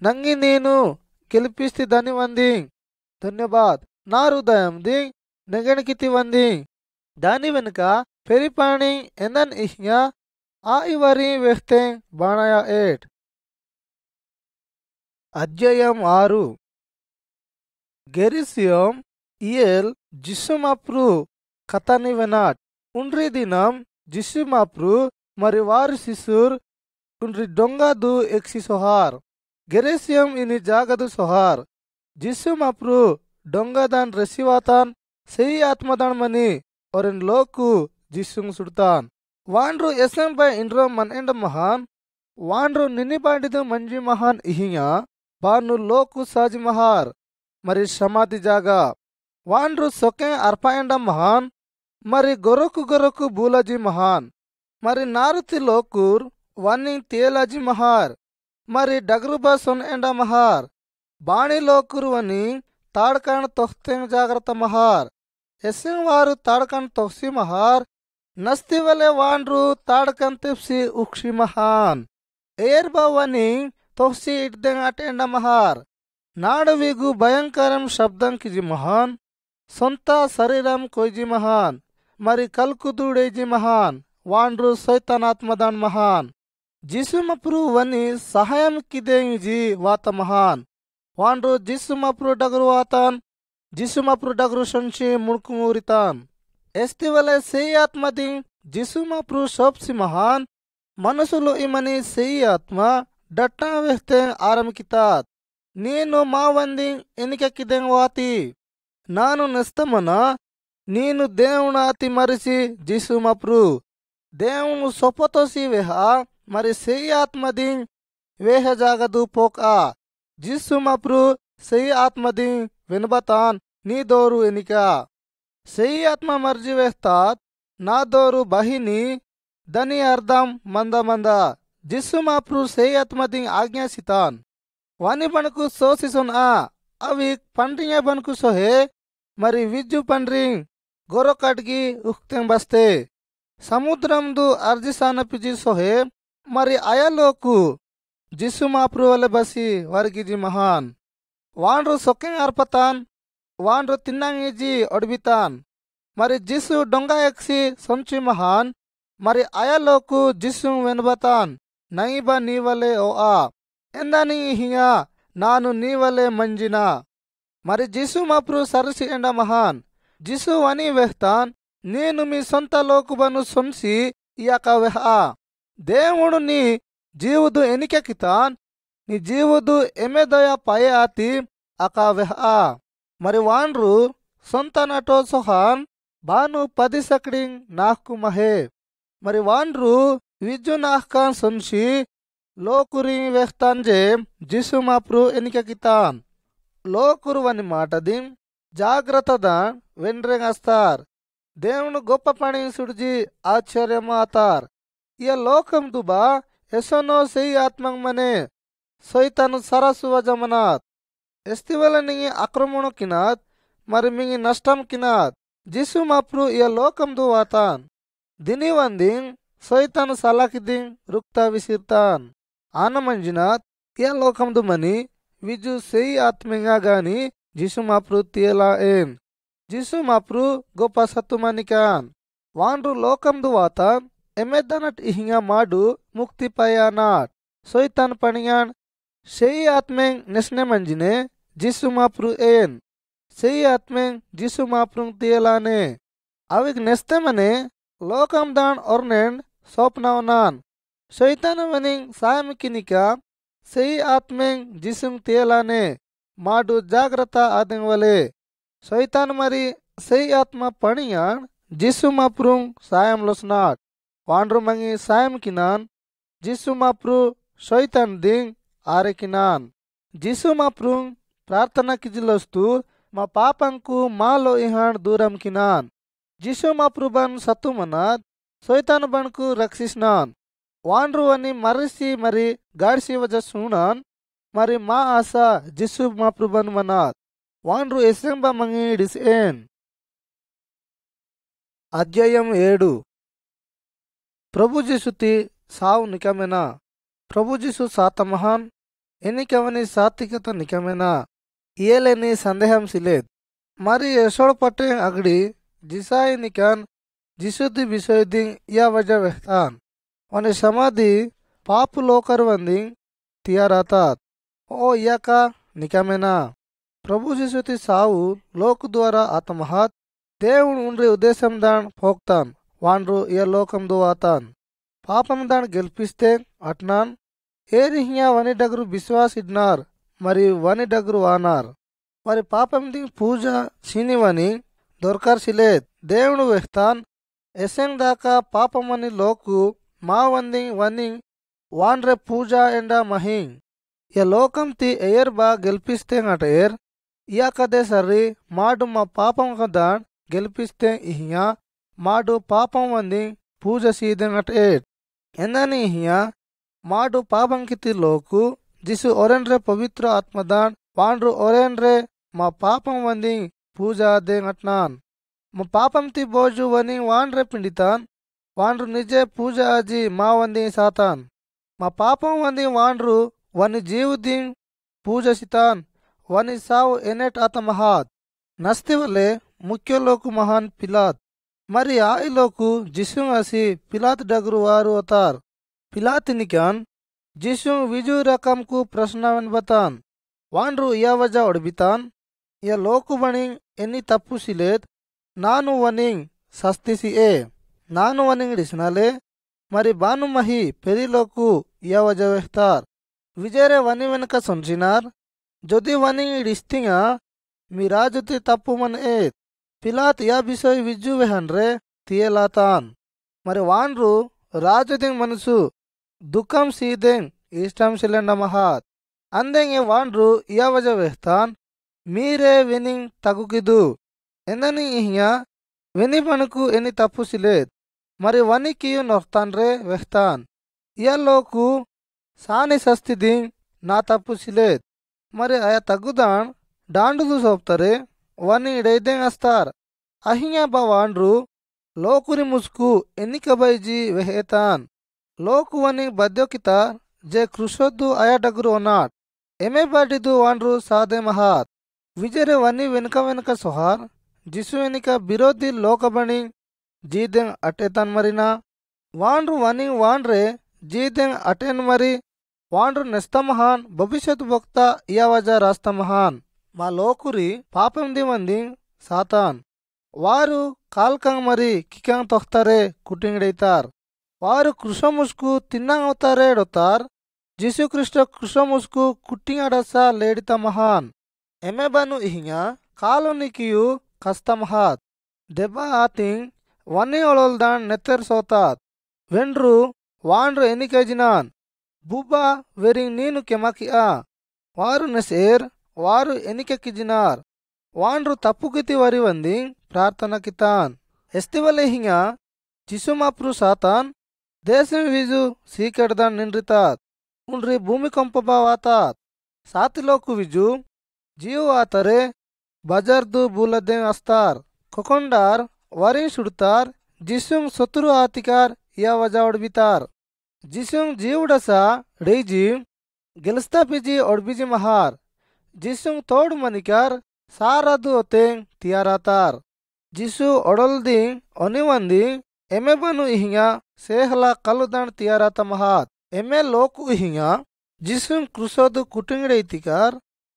నంగి నేను గెలిపిస్తి ధన్యవందింగ్ ధన్యవాద్ నా హృదయం దింగ్ నెగణికితి వందింగ్ దాని వెనుక పెరిపాణి ఎందన్ ఇహియా ఆ ఇవరి వెహ్తెంగ్ బాణయా 8 అధ్యాయం 6 గెరిసియం ఇయల్ జిస్సుమాప్రు కథని వెనాట్ ఉండ్రి దినం జిస్సుమాప్రు మరి వారి శిశుర్ ఉండ్రి డొంగదు ఎక్సి సొహార్ గెరిసియం ఇని జాగదు సొహార్ జిస్సుమాప్రు డొంగదాన్ రెసివాతాన్ సెయి ఆత్మదాన్ మని ఒరెన్ లోకు జిస్సుంగ్ సుడతాన్ వాండ్రు ఎసెంబై ఇండ్రో మన్ ఎండ మహాన్ వాండ్రు నిన్నిబాండిదు మంజి మహాన్ ఇహియా బాను లోకు సాజి మహార్ మరి సమాధి జాగా వాండ్రు సొకె అర్ప ఎండ మహాన్ మరి గొరకు బూలజీ మహాన్ మరి నారుతి లోకూర్ వన్నింగ్ తేలాజీ మహార్ మరి డగ్రుబా సొన్ ఎండ మహార్ బాణి లోకూర్ వని తాడకాన్ తొఖ్తెంగ్ జాగ్రత్త మహార్ ఎస్సింగ్ వారు తాడకాన్ తొక్సి మహార్ నస్తివలే వాండ్రు తాడకన్ తిప్సి ఉక్షి మహాన్ ఏర్ బావని తొక్సి ఇట్దెంగ్ అటెండ మహార్ నాడవిగు భయంకరం శబ్దం కిజి మహాన్ సొంత శరీరం కొయ్జి మహాన్ మరి కల్కుదుడేజి మహాన్ వాండ్రు సైతానాత్మదాన్ మహాన్ జిసుమప్రు వని సహాయం కిదేంజి వాత మహాన్ వాండ్రు జిసుమప్రు డగరు వాతాన్ జిసుమప్రు డగరు సంచి ముడుకుమూరితాన్ ఎస్తివలే సెయి ఆత్మది జిసుమప్రు సోప్సి మహాన్ మనసులో ఇమని సెయి ఆత్మ డట్టా వేస్తే ఆరంకితాత్ నేను మా వంది ఎనికెక్కిదెంగ్ వాతి నాను నెస్తమన ನೀನು ದೇವನ ಅತಿ ಮರಿಸಿ ಜಿಸು ಮಪ್ರು ದೇವನು ಸೊಪತೋಸಿ ವೆಹ మరి సెయి ఆత్మది వేహ జాగదు పోక జిస్సు మప్రు సెయి ఆత్మది వినబతాన్ నీ దోరు ఎనిక సెయి ఆత్మ మర్జీ వేస్తాత్ నా దోరు బహిని దని అర్థం మంద మంద జిస్సు మాప్రు సెయి ఆత్మ దింగ్ ఆజ్ఞా సితాన్ వాని బణకు సోసిసొన్ అవి పండ్రింగే బణకు సోహే మరి విజ్జు పండ్రింగ్ గొరొకటికి ఉక్తెం బస్తే సముద్రందు అర్జిసాన పిజి సోహే మరి అయలోకు జిస్సు మాప్రు వలె బసి వారికిజి మహాన్ వాండ్రు సొక్కెం అర్పతాన్ వాండ్రు తిన్నంగిజి ఒడిబితాన్ మరి జిస్సు డొంగ ఎక్సి సొంచి మహాన్ మరి అయలోకు జిస్సు వెనుబతాన్ నైబ నీవలే ఓ ఎందని హియా నాను నీవలే మంజిన మరి జిస్సు మాప్రు సరసి ఎండ మహాన్ జిస్సు వని వెహ్తాన్ నేను మీ సొంత లోకుబను సొంసి ఇయక వెహ దేవుడు నీ జీవుదు ఎనికెకితాన్ నీ జీవుదు ఎమెదయ పయ ఆతి అక వెహ మరి వాండ్రు సొంత నటో సొహాన్ బాను 10 సక్డింగ్ నాహ్కు మహే మరి వాండ్రు విజ్జు నాహ్కాన్ సొన్సి లోకురి వెహ్తాన్ జే జిసు మాప్రు ఎనికెకితాన్ లోకురు వని మాటది జాగ్రత్తద వెండ్రెంగస్తార్ దేవుడు గొప్ప పని సుడిజి ఆశ్చర్యమాతార్ ఇయ లోకం దుబా ఎసనో సెయి ఆత్మంగ్ మనే సొయితను సరసు వజమనాత్ ఎస్తివల నింగి ఆక్రమణ కినాత్ మరి మింగి నష్టం కినాత్ జిసు మాప్రు ఇయ లోకం దు వాతాన్ దిని వందింగ్ సొయితను సలాకిదింగ్ రుక్తా విసిర్తాన్ ఆనమంజినాత్ ఇయ లోకం దు మని విజు సెయి ఆత్మంగా గాని జిసు మాప్రు తియలా ఏం జిసు మాప్రు గొప్ప సత్తుమనికాన్ వాండ్రు లోకం దు వాతాన్ ఎమెద్దనట్ ఇహింగా మాడు ముక్తి పయానాట్ సొయితన్ పణియాన్ సెయి ఆత్మెంగ్ నెస్నె మంజినే జిసు మాప్రు ఏన్ సెయి ఆత్మెంగ్ జిసు మాప్రుంగ్ తియలానే అవిగ్ నెస్తమనే లోకం దాన్ ఒర్నెండ్ సోప్నవనాన్ సొయితన్ వనింగ్ సాయమికినిక సెయి ఆత్మెంగ్ జిసుంగ్ తియలానే మాడు జాగ్రత్త ఆదెంగ్ వలే సొయితాన్ మరి సెయి ఆత్మ పణియాన్ జిసు మాప్రుంగ్ సాయం లొస్నాట్ వాండ్రు మంగి సాయం కినాన్ జిసు మాప్రు సొయితాన్ దింగ్ ఆరెకినాన్ జిసు మాప్రుంగ్ ప్రార్థన కిజిలొస్తూ మా పాపంకు మాలో ఇహాన్ దూరం కినాన్ జిసు మాప్రు బన్ సత్తుమనాత్ సొయితాన్ బన్కు రక్షిస్నాన్ వాండ్రు అని మరిసి మరి గాడ్సి వజ సూనాన్ మరి మా ఆశ జిసు మాప్రు బన్ మనాత్ వాండ్రు ఎసెంబ మంగి డిసేన్ అధ్యాయం 7 ప్రభు జిసుతి సావు నికమెనా ప్రభు జిసు సాత మహాన్ ఎనికవని సాత్వికత నికమెనా ఇయలేని సందేహం సిలేద్ మరి ఎసోడ్ పట్టే అగడి జిసాయి నికాన్ జిసుది బిసోయిదింగ్ ఇయా వజ వెహ్తాన్ వని సమాధి పాపు లోకరు వందింగ్ తియారాతాత్ ఓ ఇయాక నికమెనా ప్రభు జిసుతి సావు లోకు ద్వారా ఆత్మహాత్ దేవుడు ఉండ్రి ఉద్దేశం దాన్ పోక్తాన్ వాండ్రు ఇయ లోకం దు వాతాన్ పాపం దాన్ గెలిపిస్తే అట్నాన్ ఏరిహియా వని డగరు బిశ్వాస్ ఇడ్నార్ మరి వని డగరు వానార్ మరి పాపం దింగ్ పూజ సీనివని దొరకార్ సిలేద్ దేవుడు వెహ్తాన్ ఎసెంగ్ దాకా పాపమని లోకు మా వందింగ్ వనింగ్ వాండ్రే పూజ ఎండా మహింగ్ ఇయ లోకం తి ఎయర్ బా గెలిపిస్తే అట ఎర్ ఇయా కదే సర్రి మాడు మా పాపం కదాన్ గెలిపిస్తే ఇహియా మాడు పాపం వందింగ్ పూజ సీదెంగ్ అట ఏట్ ఎందని ఇహియా మాడు పాపం కితి లోకు జిసు ఒరెండ్రే పవిత్ర ఆత్మదాన్ వాండ్రు ఒరెండ్రే మా పాపం వందింగ్ పూజ దేంగ్ అట్నాన్ మా పాపం తి బోజు వని వాండ్రే పిండితాన్ వాండ్రు నిజే పూజ అజి మా వందింగ్ సాతాన్ మా పాపం వందింగ్ వాండ్రు వని జీవుదింగ్ పూజ సితాన్ వని సావు ఎనెట్ ఆతమహాత్ నస్తివలే ముఖ్యలోకు మహాన్ పిలాత్ మరి ఆయిలోకు జిసుంగ్ అసి పిలాత్ డగురు వారు అతార్ పిలాతినికాన్ జిసుంగ్ విజు రకంకు ప్రశ్నవన్ బతాన్ వాండ్రు ఇయా వజా ఒడిబితాన్ ఇయ లోకు వణింగ్ ఎన్ని తప్పు సిలేత్ నాను వనింగ్ సస్తిసి ఏ నాను వనింగ్ డిసినాలే మరి బాను మహి పెరిలోకు ఇయా వజా వెహ్తార్ విజయరే వని వెనక సొంచినార్ যদি వనింగ్ డిస్తింగా మీ రాజుతి తప్పు మన ఏత్ పిలాత్ యా బిసోయ్ విజ్జు వెహన్రే తియలాతాన్ మరి వాండ్రు రాజుదింగ్ మనసు దుఃఖం సీదెంగ్ ఇష్టం సిలెండ మహాత్ అందెంగే వాండ్రు ఇయా వజ వెహ్తాన్ మీరే విని తగుకిదు ఎందని ఇహియా విని పనుకు ఎన్ని తప్పుసిలేద్ మరి వనికియు నొర్తాన్రే వెహ్తాన్ ఇయల్లోకు సాని సస్తిది నా తప్పుసిలేద్ మరి అయ తగ్గుదాన్ డాండుదు సోప్తరే వని ఇడైదేం అస్తార్ అహియా బవాండ్రు లోకురి ముస్కు ఎన్నికబైజీ వెహేతాన్ లోకు వని బద్యోకిత జే కృషొద్దు అయడగురు ఒనాట్ ఎమే బాటిదు వాండ్రు సాదే మహాత్ విజరే వని వెనుక వెనుక సొహార్ జిసు వెనుక బిరోధి లోకబణి జీదెం అటేతాన్ మరినా వాండ్రు వని వాండ్రే జీదెం అటెన్ మరి వాండ్రు నెస్తమహాన్ భవిష్యత్ భక్త ఇయవజా రాస్తమహాన్ మా లోకురి పాపం దివంది సాతాన్ వారు కాల్కంగ్ మరి కికంగ్ తొఖ్తారే కుటింగడైతార్ వారు కృషముస్కు తిన్నంగ్ అవుతారే డొతార్ జీసుక్రిస్ట కృషముస్కు కుట్టింగడసా లేడిత మహాన్ ఎమెబను ఇహింగా కాలునికియు కస్తమహాత్ దెబ్బ ఆతింగ్ వన్ని ఒళల్దాన్ నెత్తెర్ సోతాత్ వెండ్రు వాండ్రు ఎన్నికజినాన్ బుబ్బా వెరింగ్ నీను కెమకియా వారు నెసేర్ వారు ఎన్నికెక్కిజినార్ వాండ్రు తప్పుకితి వరి వంది ప్రార్థన కితాన్ ఎస్తివలేహింగా జిసుమాప్రు సాతాన్ దేశం విజు సీకెడదాన్ నిండ్రితాత్ ఉండ్రి భూమికంపబావాతాత్ సాతిలోకు విజు జీవు ఆతరే బజర్దు బూలదేం అస్తార్ కొకొండార్ వరిం సుడతార్ జిసుంగ్ సొతురు ఆతికార్ ఇయా వజావడ్బితార్ జిసుంగ్ జీవుడసా డైజీ గెలుస్తా పిజి ఒడ్బిజి మహార్ జిసుంగ్ తోడు మనికార్ సారదు ఒతేంగ్ తియారాతార్ జిసు ఒడల్ది ఒనివంది ఎమెబను ఇహింగా సేహలా కలుదాన్ తియారాత మహాత్ ఎమె లోకు ఇహింగా జిసుంగ్ కృషోదు కుటుంగిడైతికార్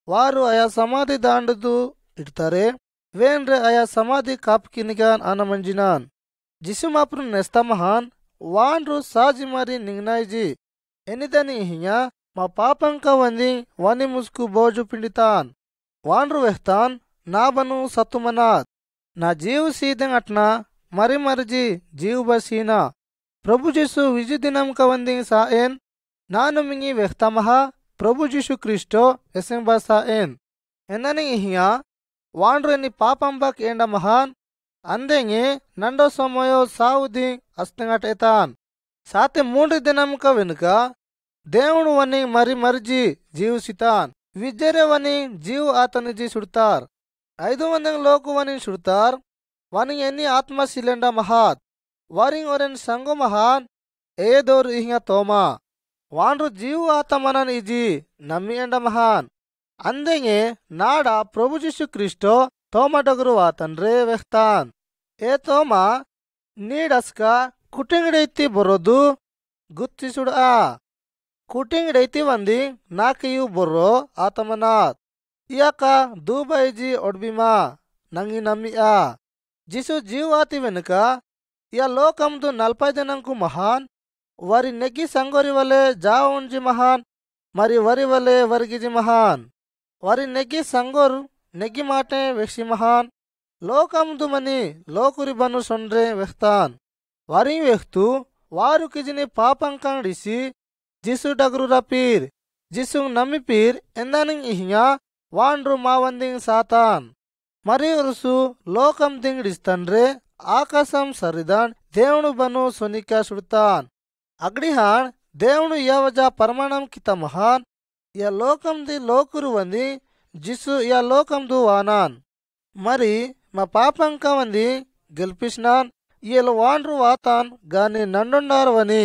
వారు ఆయా సమాధి దాండుదు ఇడతారే వేండ్రే ఆయా సమాధి కాపుకినిగాన్ అనమంజినాన్ జిసుమాప్రు నెస్తమహాన్ వాండ్రు సాజి మరి నింగ్నాయిజీ ఎనిదని ఇహింగా మా పాపంక వంది వని ముస్కు బోజు పిండితాన్ వాండ్రు వెహ్తాన్ నాబను సత్తుమనాత్ నా జీవు సీదెం అట్నా మరి మరిజీ జీవు బసీనా ప్రభు జిసు విజు దినం కవంది సాఎన్ నాను మింగి వెహ్తమహా ప్రభు జిసు క్రిస్టో ఎసెం బసాఎన్ ఎన్నని ఇహియా వాండ్రు ఎన్ని పాపంబక్ ఏండ మహాన్ అందెంగే నండో సమయో సావుది అస్తంగటేతాన్ సాతే మూడు దినంక వెనుక దేవుడు వని మరి మరిజీ జీవు సితాన్ విజరే వని జీవు ఆతనిజీ సుడతార్ 500 లోకు వని సుడతార్ వని ఎన్ని ఆత్మ సిలెండ మహాత్ వరింగ్ ఒరెన్ సంగు మహాన్ ఏదోర్ ఇహింగ తోమా వాండ్రు జీవు ఆతమనన్ ఇజీ నమ్మి ఎండ మహాన్ అందెంగే నాడా ప్రభు జిసు క్రిస్టో తోమడగురు ఆతన్రే వెహ్తాన్ ఏ తోమా నీడస్క కుటింగడైతి బొరొదు గుత్తిసుడా కుటింగడైತಿ వంది నాకియು ಬೊರ್ರೋ ಆತಮನಾತ್ ಇಯಕ ದೂಬೈಜಿ ಒಡ್ಬಿಮಾ ನಂಗಿ ನಮ್ಮಿಯಾ ಜಿಸು ಜೀವಾತಿ ವೆನುಕ ಇಯ ಲೋಕಂದು 40 ದಿನಂಕು ಮಹಾನ್ ವರಿ ನೆಗ್ಗಿ ಸಂಗೋರಿ ವಲೆ ಜಾವುಂಜಿ ಮಹಾನ್ మరి వరి వలే వరిగిజి మహాన్ వరి నెగ్గి సంగోరు నెగ్గి మాటే వెక్షి మహాన్ లోకముదు మని లోకురి బను సొండ్రే వెఖ్తాన్ వరి వెఖ్తూ వారు కిజిని పాపంకండిసి జిసు డగురుర పీర్ జిసుంగ్ నమ్మి పీర్ ఎందానింగ్ ఇహింగా వాండ్రు మావందింగ్ సాతాన్ మరి ఉరుసు లోకం దింగిడిస్తన్రే ఆకాశం సరిదాన్ దేవుడు బను సొనికా సుడతాన్ అగ్డిహాన్ దేవుడు యవజా పరమాణం కిత మహాన్ య లోకంది లోకురు వంది జిసు య లోకందు వానాన్ మరి మా పాపంక వంది గెలిపిస్నాన్ ఇయలు వాండ్రు వాతాన్ గాని నండుండారవని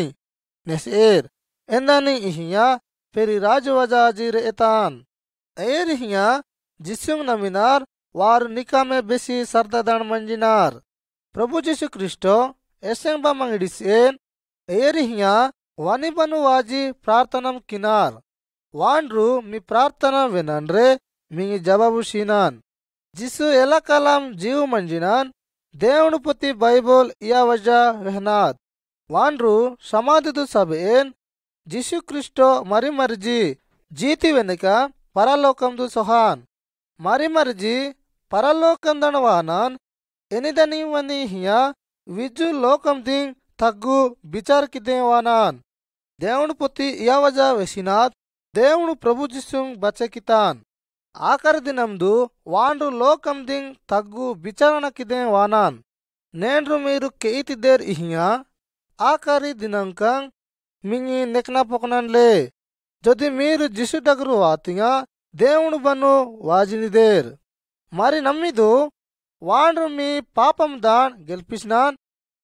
నెసేర్ ఎందాని ఇహియా పెరి రాజు వజాజీర్ ఎతాన్ ఏరిహియా జిస్సుంగ్ నమినార్ వారు నికామే బెసి సర్దదాన్ మంజినార్ ప్రభు జిసు క్రిస్టో ఎసెంబ మంగిడిసేన్ ఏరిహియా వనిబను వాజీ ప్రార్థనం కినార్ వాండ్రు మీ ప్రార్థన వినన్రే మీ జవాబు షీనాన్ జిసు ఎలకలం జీవు మంజినాన్ దేవుడు పొతి బైబుల్ ఇయా వజా వెహనాద్ వాండ్రు సమాధిదు సబేన్ జిసు క్రిస్టో మరి మరిజీ జీతి వెనుక పరలోకందు సొహాన్ మరి మరిజీ పరలోకందన వానాన్ ఎనిదని వని హియా విజు లోకం దింగ్ తగ్గు బిచార్ కిదే వానాన్ దేవుడు పొత్తి ఇయా వజా వెషినాద్ దేవుడు ప్రభు జిసుంగ్ బచెకితాన్ ఆఖరి దినందు వాండ్రు లోకం దింగ్ తగ్గు విచారణకిదే వానాన్ నేండ్రు మీరు కేయితిదేర్ ఇహియా ఆఖరి దినంకం మింగి నెక్న పొకనన్లే జొది మీరు జిసు డగరు వాతిగా దేవుడు బను వాజినిదేర్ మరి నమ్మిదు వాండ్రు మీ పాపం దాన్ గెలిపించినాన్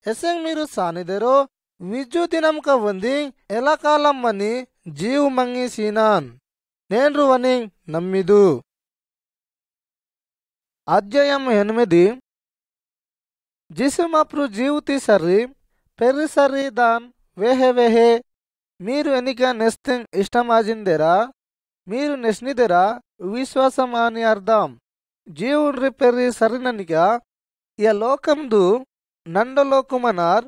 ఎసెంగ్ మీరు సానిదేరో విజు దినంక వంది ఎలా కాలం అని జీవు మంగి సీనాన్ నేండ్రు అని నమ్మిదు. అధ్యాయం 8 జిసుమప్రు జీవుతి సర్రి పెర్రి సర్రి దాన్ వేహే వేహే మీరు ఎనిక నెస్తింగ్ ఇష్టమాజిందెరా మీరు నెస్నిదెరా విశ్వాసం అని అర్థం. జీవుడ్రి పెర్రి సరిననిక ఇయ లోకందు నండలోకుమనార్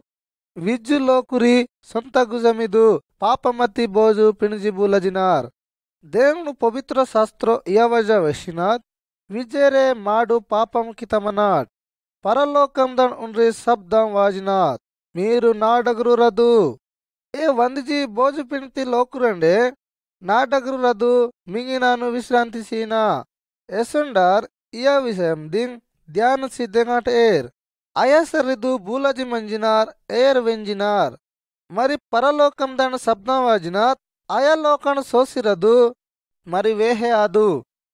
విజ్జు లోకురి సొంత గుజమిదు పాపమతి బోజు పిణుజిబులజినార్ దేవుడు పవిత్ర శాస్త్ర ఇయవజ వెషినాథ్ విజేరే మాడు పాపం కితమనాడ్ పరలోకం దన్ ఉండ్రి శబ్దం వాజినాథ్ మీరు నాడగురు రదు ఏ వందిజీ బోజు పిణితి లోకురండే నాడగురు రదు మింగినాను విశ్రాంతి సీనా ఎసుండార్ ఇయ విషయం దింగ్ ధ్యాన సిద్ధంగాట ఏర్ అయసరిదు బూలజి మంజినార్ ఏర్ వెంజినార్ మరి పరలోకం దన్ శబ్దం వాజినాథ్ అయలోకను సోసిరదు మరి వేహే ఆదు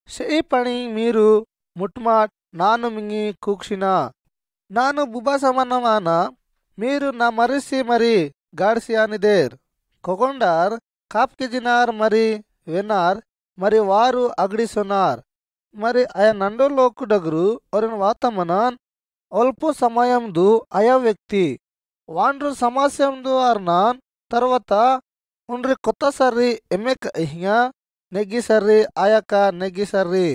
షెయి పణి మీరు ముట్మాట్ నాను మింగి కూక్షినా నాను బుబా సమన్నమాన మీరు నా మరిసి మరి గాడ్సి ఆనిదేర్ కొగొండార్ కాప్కిజినార్ మరి వెనార్ మరి వారు అగడిసొనార్ మరి అయ నండోలోకు డగురు ఒరిన వాతమనాన్ అల్పు సమయందు అయ వ్యక్తి వాండ్రు సమస్యందు అర్నాన్ తర్వాత ఉండ్రి కొత్త సర్రి ఎమ్మెక ఇహ్యా నెగ్గి సర్రి ఆయక నెగ్గి సర్రి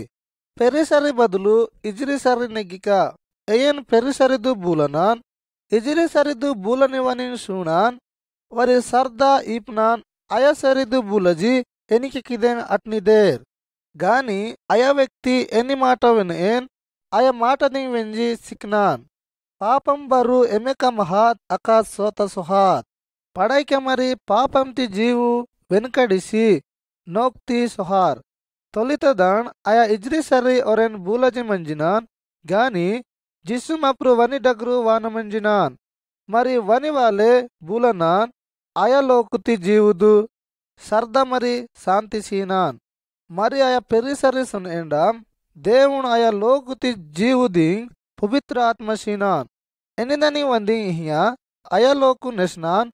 పెర్రి సర్రి బదులు ఇజిరి సర్రి నెగ్గిక ఎయన్ పెర్రి సరిదు బూలనాన్ ఇజిరి సరిదు బూలనివని షూనాన్ వరి సర్దా ఈప్నాన్ అయ సరిదు బూలజి ఎనికిదేన్ అట్నిదేర్ గాని అయ వ్యక్తి ఎన్ని మాట వినేన్ అయ మాటని వెంజి సిక్నాన్ పాపం బరు ఎమెక మహాత్ అకా సోత సుహాత్ పడైక మరి పాపంతి జీవు వెనుకడిసి నోక్తి సుహార్ తొలితదాన్ అయ ఇజ్రి సర్రి ఒరెన్ బూలజి మంజినాన్ గాని జిస్సుమప్రు వని డగ్రు వాన మంజినాన్ మరి వని వాలే బూలనాన్ అయ లోకుతి జీవుదు సర్ద మరి శాంతి సీనాన్ మరి అయ పెర్రి సర్రి సునేండాం దేవుడు అయ లోకుతి జీవుది పవిత్ర ఆత్మ సీనాన్ ఎనిదని వంది ఇహియా అయలోకు నెస్నాన్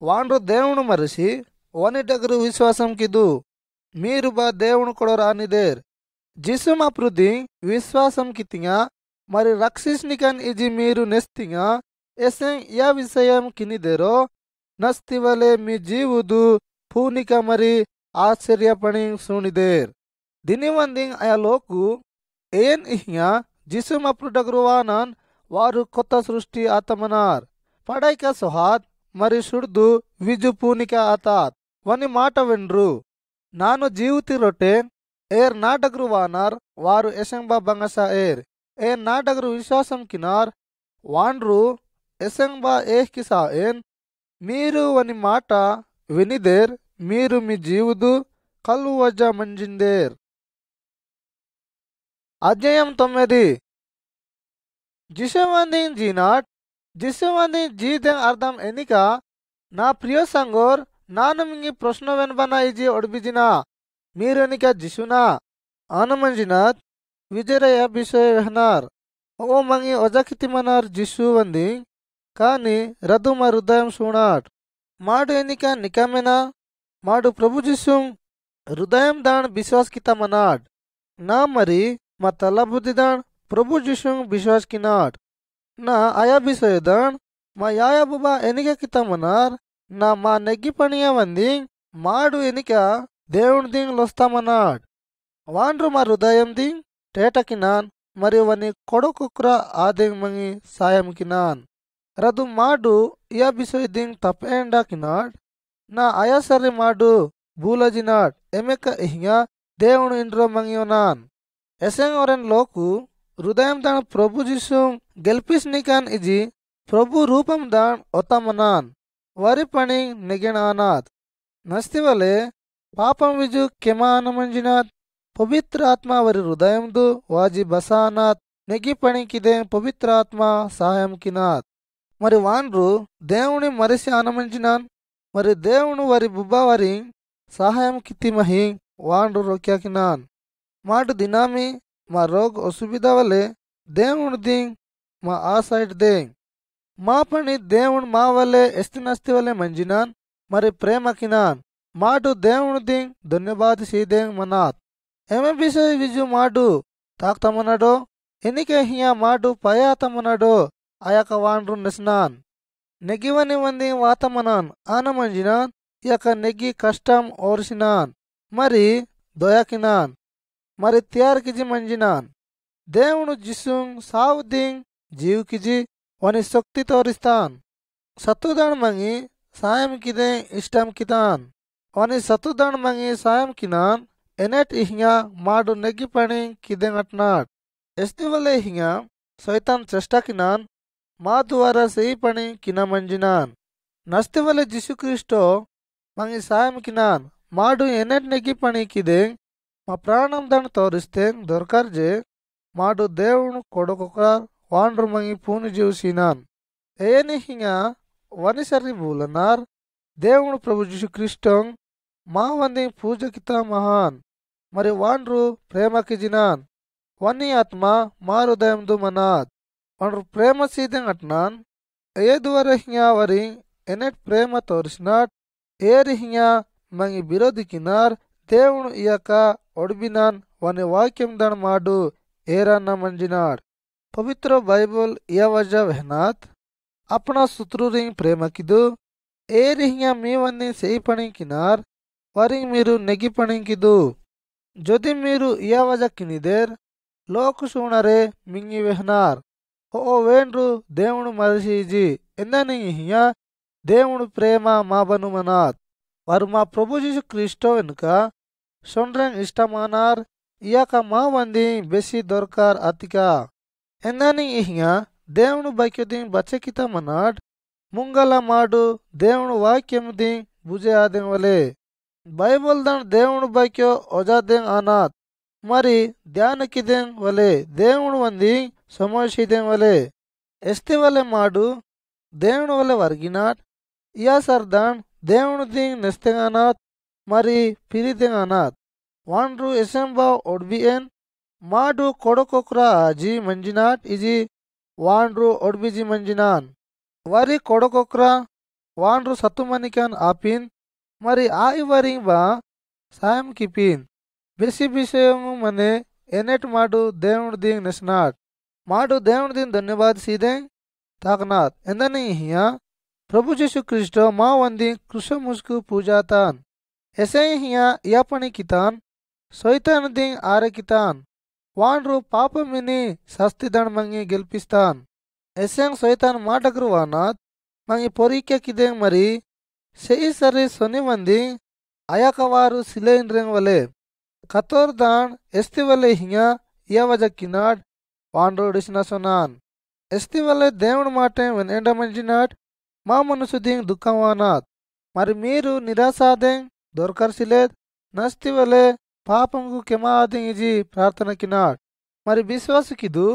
వాండ్రు దేవుడు మరిసి వని డగరు విశ్వాసం కిదు మీరు బా దేవుడు కూడా రానిదేర్ జిసుమప్రుది విశ్వాసం కితిగా మరి రక్షిస్నికన్ ఇజి మీరు నెస్తిగా ఎసెం యా విషయం కినిదేరో నస్తివలే మీ జీవుదు పూనిక మరి ఆశ్చర్యపణి సునిదేర్ దినివందింగ్ అయలోకు ఏన్ ఇహ్యా జిసుమప్రు డగ్రువానాన్ వారు కొత్త సృష్టి ఆతమనార్ పడైక సుహాత్ మరి సుడ్దు విజు పూనిక ఆతాత్ వని మాట వెండ్రు నాను జీవుతి రొటెన్ ఏర్ నా డగ్రువానార్ వారు ఎసెంబా బంగస ఏ నా డగ్రు విశ్వాసం కినార్ వాండ్రు ఎసెంబా కిసా ఏన్ మీరు వని మాట వినిదేర్ మీరు మీ జీవుదు కల్లు వజ మంజిందేర్. అధ్యాయం 9 జిసవందింగ్ జీనాట్ జిసవందింగ్ జీదెంగ్ అర్థం ఎనిక నా ప్రియ సంగోర్ నాను మింగి ప్రశ్న వెన్బన ఇజి ఒడిబిజినా మీరెనిక జిసునా ఆనమంజినాత్ విజరయ బిషయ వెహనార్ ఓ మంగి ఒజకితిమనార్ జిసు వందింగ్ కాని రదు మా హృదయం సూనాట్ మాడు ఎనిక నికమెనా మాడు ప్రభు జిసుంగ్ హృదయం దాన్ విశ్వాస్ కితమనాడ్ నా మరి మా తలబుద్ధి దాన్ ప్రభు జిసుంగ్ విశ్వాస్ కినాడ్ నా ఆయా బిషయ దాన్ మా యాయా బుబా ఎనిక కితమనార్ నా మా నెగ్గి పనియ వందింగ్ మాడు ఎనిక దేవుని దింగ్ లొస్తామన్నాడ్ వాండ్రు మా హృదయం దింగ్ టేటకినాన్ మరి వని కొడుకుక్ర ఆదింగ్ మంగి సాయం కినాన్ రదు మాడు ఇయా బిషయ దింగ్ తప్పేండా కినాడ్ నా అయాసరి మాడు బూలజినాడ్ ఎమెక ఇహ్యా దేవుడు ఇండ్రో మంగియోనాన్ ఎసెంగ్ ఒరెన్ లోకు హృదయం దాన్ ప్రభు జిసుంగ్ గెల్పిస్నికాన్ ఇజి ప్రభు రూపం దాన్ ఒతమనాన్ వరి పని నెగెనానాథ్ నస్తివలే పాపం విజు కెమా అనమంజినాథ్ पवित्र आत्मा वरी हृदयंदु वाजी बसानात నెగి పణికిదే పవిత్రాత్మ సహాయం కినాత్ మరి వాన్రు దేవుని మరిసి ఆనమించినాన్ మరి దేవుని వరి బుబ్బా సహాయం కితిమహి వాన్రు రొక్యాకినాన్ మాటు దినామి మా రోగ్ అసువిధ వలె దేవుని దింగ్ మా ఆ సైడ్ దే మా పని దేవుని మా వలె ఎస్తినస్తి వలె మంజినాన్ మరి ప్రేమకినాన్ మాటు దేవుని దింగ్ ధన్యవాద సీదేంగ్ మనాత్ ఏమే విషయ విజు మాటు తాక్తమన్నాడో ఎనికే హియా మాటు పయాతమన్నాడో ఆయక వాండ్రు నెస్నాన్ నెగివని వంది వాతమనాన్ ఆనమంజినాన్ యక నెగ్గి కష్టం ఓర్సినాన్ మరి దొయాకినాన్ మరి త్యార్కిజి మంజినాన్ దేవుడు జిసుంగ్ సావుదింగ్ జీవుకిజి వని శక్తి తోరిస్తాన్ సత్తుదాన్ మంగి సాయం కిదే ఇష్టం కితాన్ వని సత్తుదాన్ మంగి సాయం కినాన్ ఎనెట్ ఇహియా మాడు నెగ్గి పని కిదెంగ్ అట్నాడ్ ఎస్తివలే హియా సైతాన్ చెష్ట కినాన్ మా ద్వారా సెయి పని కిన మంజినాన్ నస్తివలే జిసుక్రీస్టో మంగి సాయం కినాన్ మాడు ఎనెట్ నెగ్గి పని కిదెంగ్ మా ప్రాణం దాన్ని తోరిస్తే దొరకర్జే మాడు దేవుడు కొడుకొక వాండ్రు మంగి పూని జీవసినాన్ ఏని హింగా వనిసరి బూలనార్ దేవుడు ప్రభు జీసుక్రీస్టోంగ్ మా వంది పూజకిత మహాన్ మరి వాండ్రు ప్రేమకి జినాన్ వని ఆత్మ మా హృదయందు మనాద్ వాండ్రు ప్రేమ సీదెంగ్ అట్నాన్ ఏ ద్వారా హింగా వరి ఎనెట్ ప్రేమ తోరిసినాట్ ఏరి హింగా మంగి విరోధికినార్ దేవుడు ఇయక ఒడిబినాన్ వని వాక్యం దాన్ మాడు ఏరన్న మంజినాడ్ పవిత్ర బైబుల్ ఇయ వజ వెహనాత్ अपना सुत्रु रिंग प्रेम किदु ए रिहिया मी वन्नी सेई पणी किनार वरिंग मीरु नेगी पणी किदु जोदि मीरु इया वजा किनिदेर लोक सुणरे मिंगी वेहनार ओ वेंड्रु దేవుడు మరిసిజి ఎందని హియా దేవుడు ప్రేమ మా బను మనాత్ వారు మా ప్రభు జీసు క్రీస్తు వెనుక సొండ్రెంగ్ ఇష్టమానార్ ఇయాక మా వంది బెసి దొరకార్ అతిక ఎందని హియా దేవుడు బైక్యదింగ్ బచ్చకిత మనాడ్ ముంగల మాడు దేవుడు వాక్యం దింగ్ బుజే ఆదెంగ్ వలే బైబుల్ దాన్ దేవుడు బైక్యో ఒజాదెంగ్ ఆనాత్ మరి ధ్యానకిదెంగ్ వలే దేవుడు వంది సమోషిదెంగ్ వలే ఎస్తి వలె మాడు దేవుడు వలె వర్గినాట్ ఇయా సర్దాన్ దేవుడు దింగ్ నెస్తెంగ్ అనాత్ మరి పిరిదెంగ్ అనాత్ వాండ్రు ఎసెంబా ఒడ్బిఎన్ మాడు కొడకొక్రా ఆజీ మంజినాట్ ఇజీ వాండ్రు ఒడ్బిజి మంజినాన్ వరి కొడకొక్రా వాండ్రు సత్తుమనికాన్ ఆపిన్ మరి ఆయి వరింగ్ బా సాయం కిపిన్ బెసి బిషయంగు మనే ఎనెట్ మాడు దేవుడు దింగ్ నెస్నాట్ మాడు దేవుడు దింగ్ ధన్యవాద సీదెంగ్ తాకనాత్ ఎందని హియా ప్రభు జీసు క్రీస్తు మా వంది కృష ముస్కు పూజాతాన్ ఎసై హియా యాపని కితాన్ సైతాన్ దింగ్ ఆరె కితాన్ వాండ్రు పాపమిని సస్తిదన్ మంగి గెలిపిస్తాన్ ఎసెంగ్ సైతాన్ మాటకురు వానాత్ మంగి పొరికే కిదెంగ్ మరి సెయి సరి సొని వంది అయాక వారు సిలేన్ రెంగ్ వలే కతోర్ దాన్ ఎస్తి వలె హియా ఇయ వజ కినాడ్ వాండ్రు డిసిన సొనాన్ ఎస్తి వలె దేవుడు మాటే వెనెండ మంజినాట్ మా మనసు దింగ్ దుఃఖం వానాత్ మరి మీరు నిరాశాదెంగ్ దొరకర్సిలేద్ నస్తి వలె పాపంకు కెమాదింగ్ ఇజి ప్రార్థన కినాడ్ మరి విశ్వాస కిదు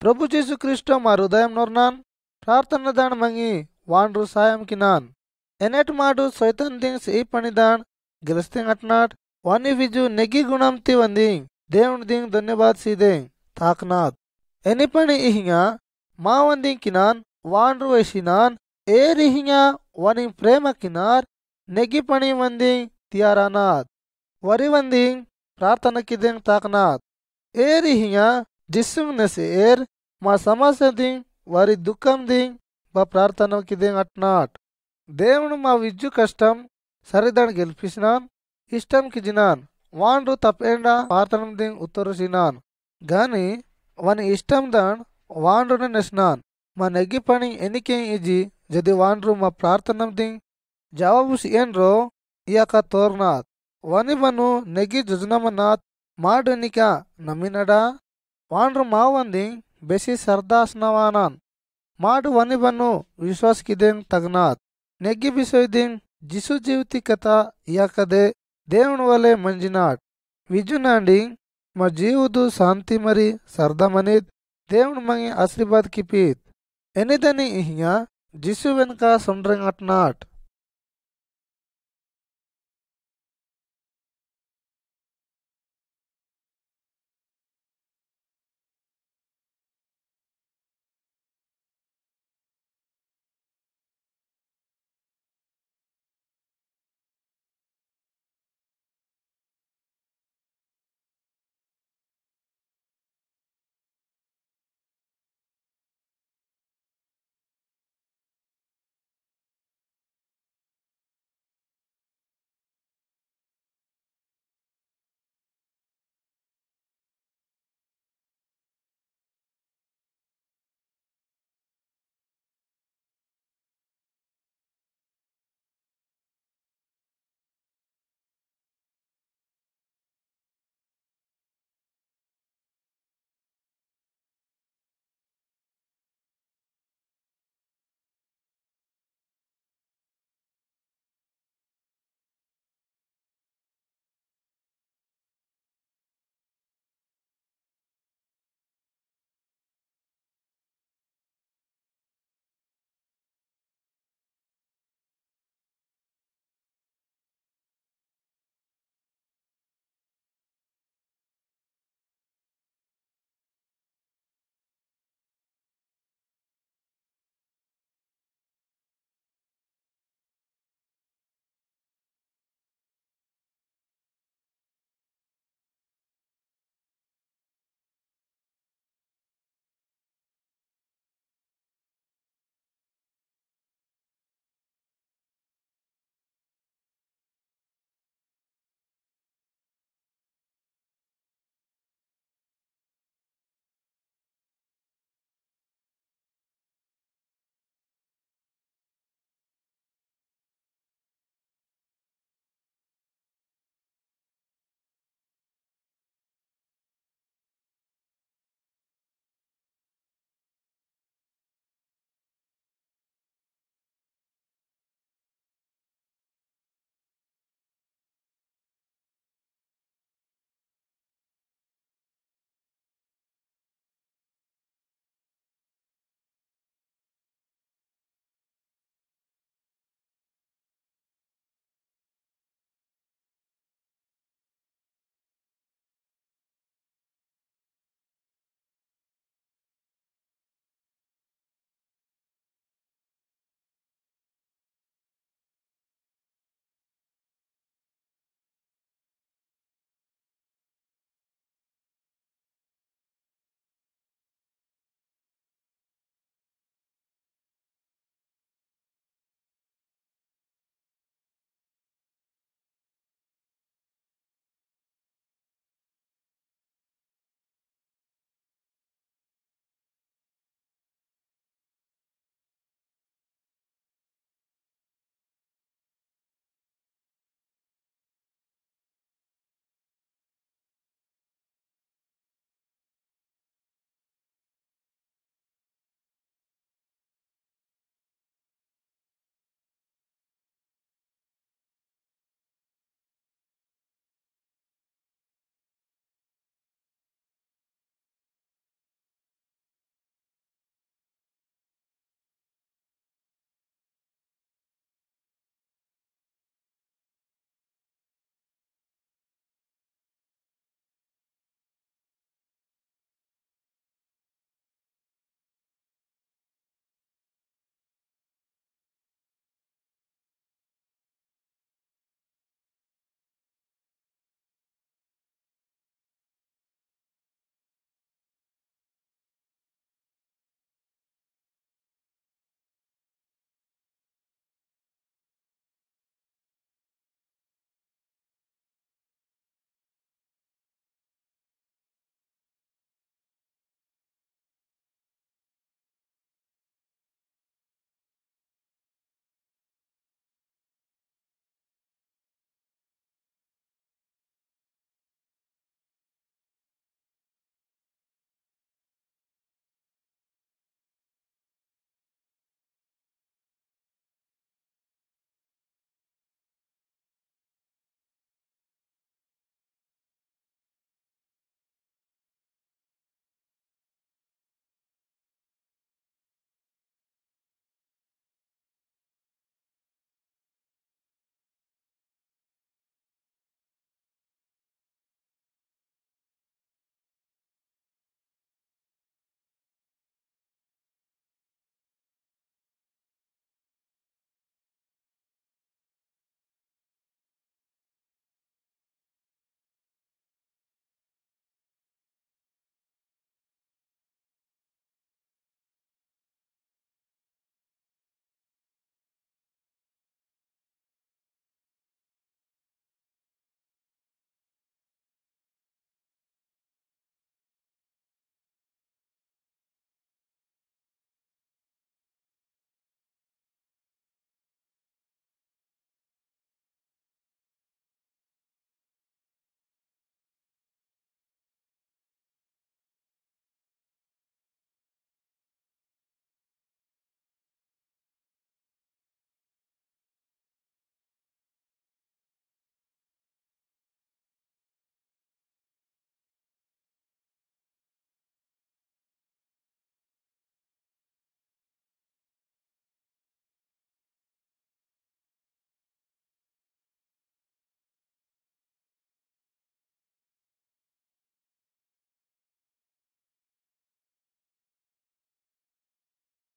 ప్రభు జీసు క్రీస్తు మా హృదయం నొర్నాన్ ప్రార్థన దాన్ మంగి వాండ్రు సాయం కినాన్ ఎనెట్ మాడు సైతాన్ దింగ్ సెయి పని దాన్ గెలిస్తెంగ్ అట్నాట్ వాని విజు నెగి గుణంతి వందింగ్ దేవుని దింగ్ ధన్యవాద సీదెంగ్ తాకనాథ్ ఎని పని ఇహింగా మా వందింగ్ కినాన్ వాండ్రు వేసినాన్ ఏ రిహింగా వని ప్రేమ కినార్ నెగి పని వందింగ్ తియారానాథ్ వరి వందింగ్ ప్రార్థన కిదెంగ్ తాకనాథ్ ఏ రిహింగా జిస్సుంగ్ నెసేర్ మా సమస్య దింగ్ వారి దుఃఖం దింగ్ బా ప్రార్థన కిదెంగ్ అట్నాట్ దేవుడు మా విజ్జు కష్టం సరిదాన్ గెలిపిసినాన్ ఇష్టం కిజినాన్ వాండ్రు తప్పేండ ప్రార్థన దింగ్ ఉత్తరసినాన్ గాని వాని ఇష్టం దాన్ వాండ్రుని నెస్నాన్ మా నెగ్గి పని ఎనికేం ఇజి జది వాండ్రు మా ప్రార్థన దింగ్ జవాబు సియన్రో ఇయాక తోర్నాథ్ వని బను నెగి జుజనమనాథ్ మాడు ఎనిక నమ్మినడా వాండ్రు మా వందింగ్ బెసి సర్దాస్నవానాన్ మాడు వని బను విశ్వాస్ కిదెంగ్ తగనాథ్ నెగ్గి బిసోయ్దింగ్ జిసు జీవితి కథ ఇయాకదే దేవుని వలె మంజినాడ్ విజునాండి మా జీవుదు శాంతి మరి సర్దమని దేవుని మంగి ఆశీర్వాద కిపీత్ ఎనిదని ఇహియా జిసు వెనుక సండ్రంగట్నాట్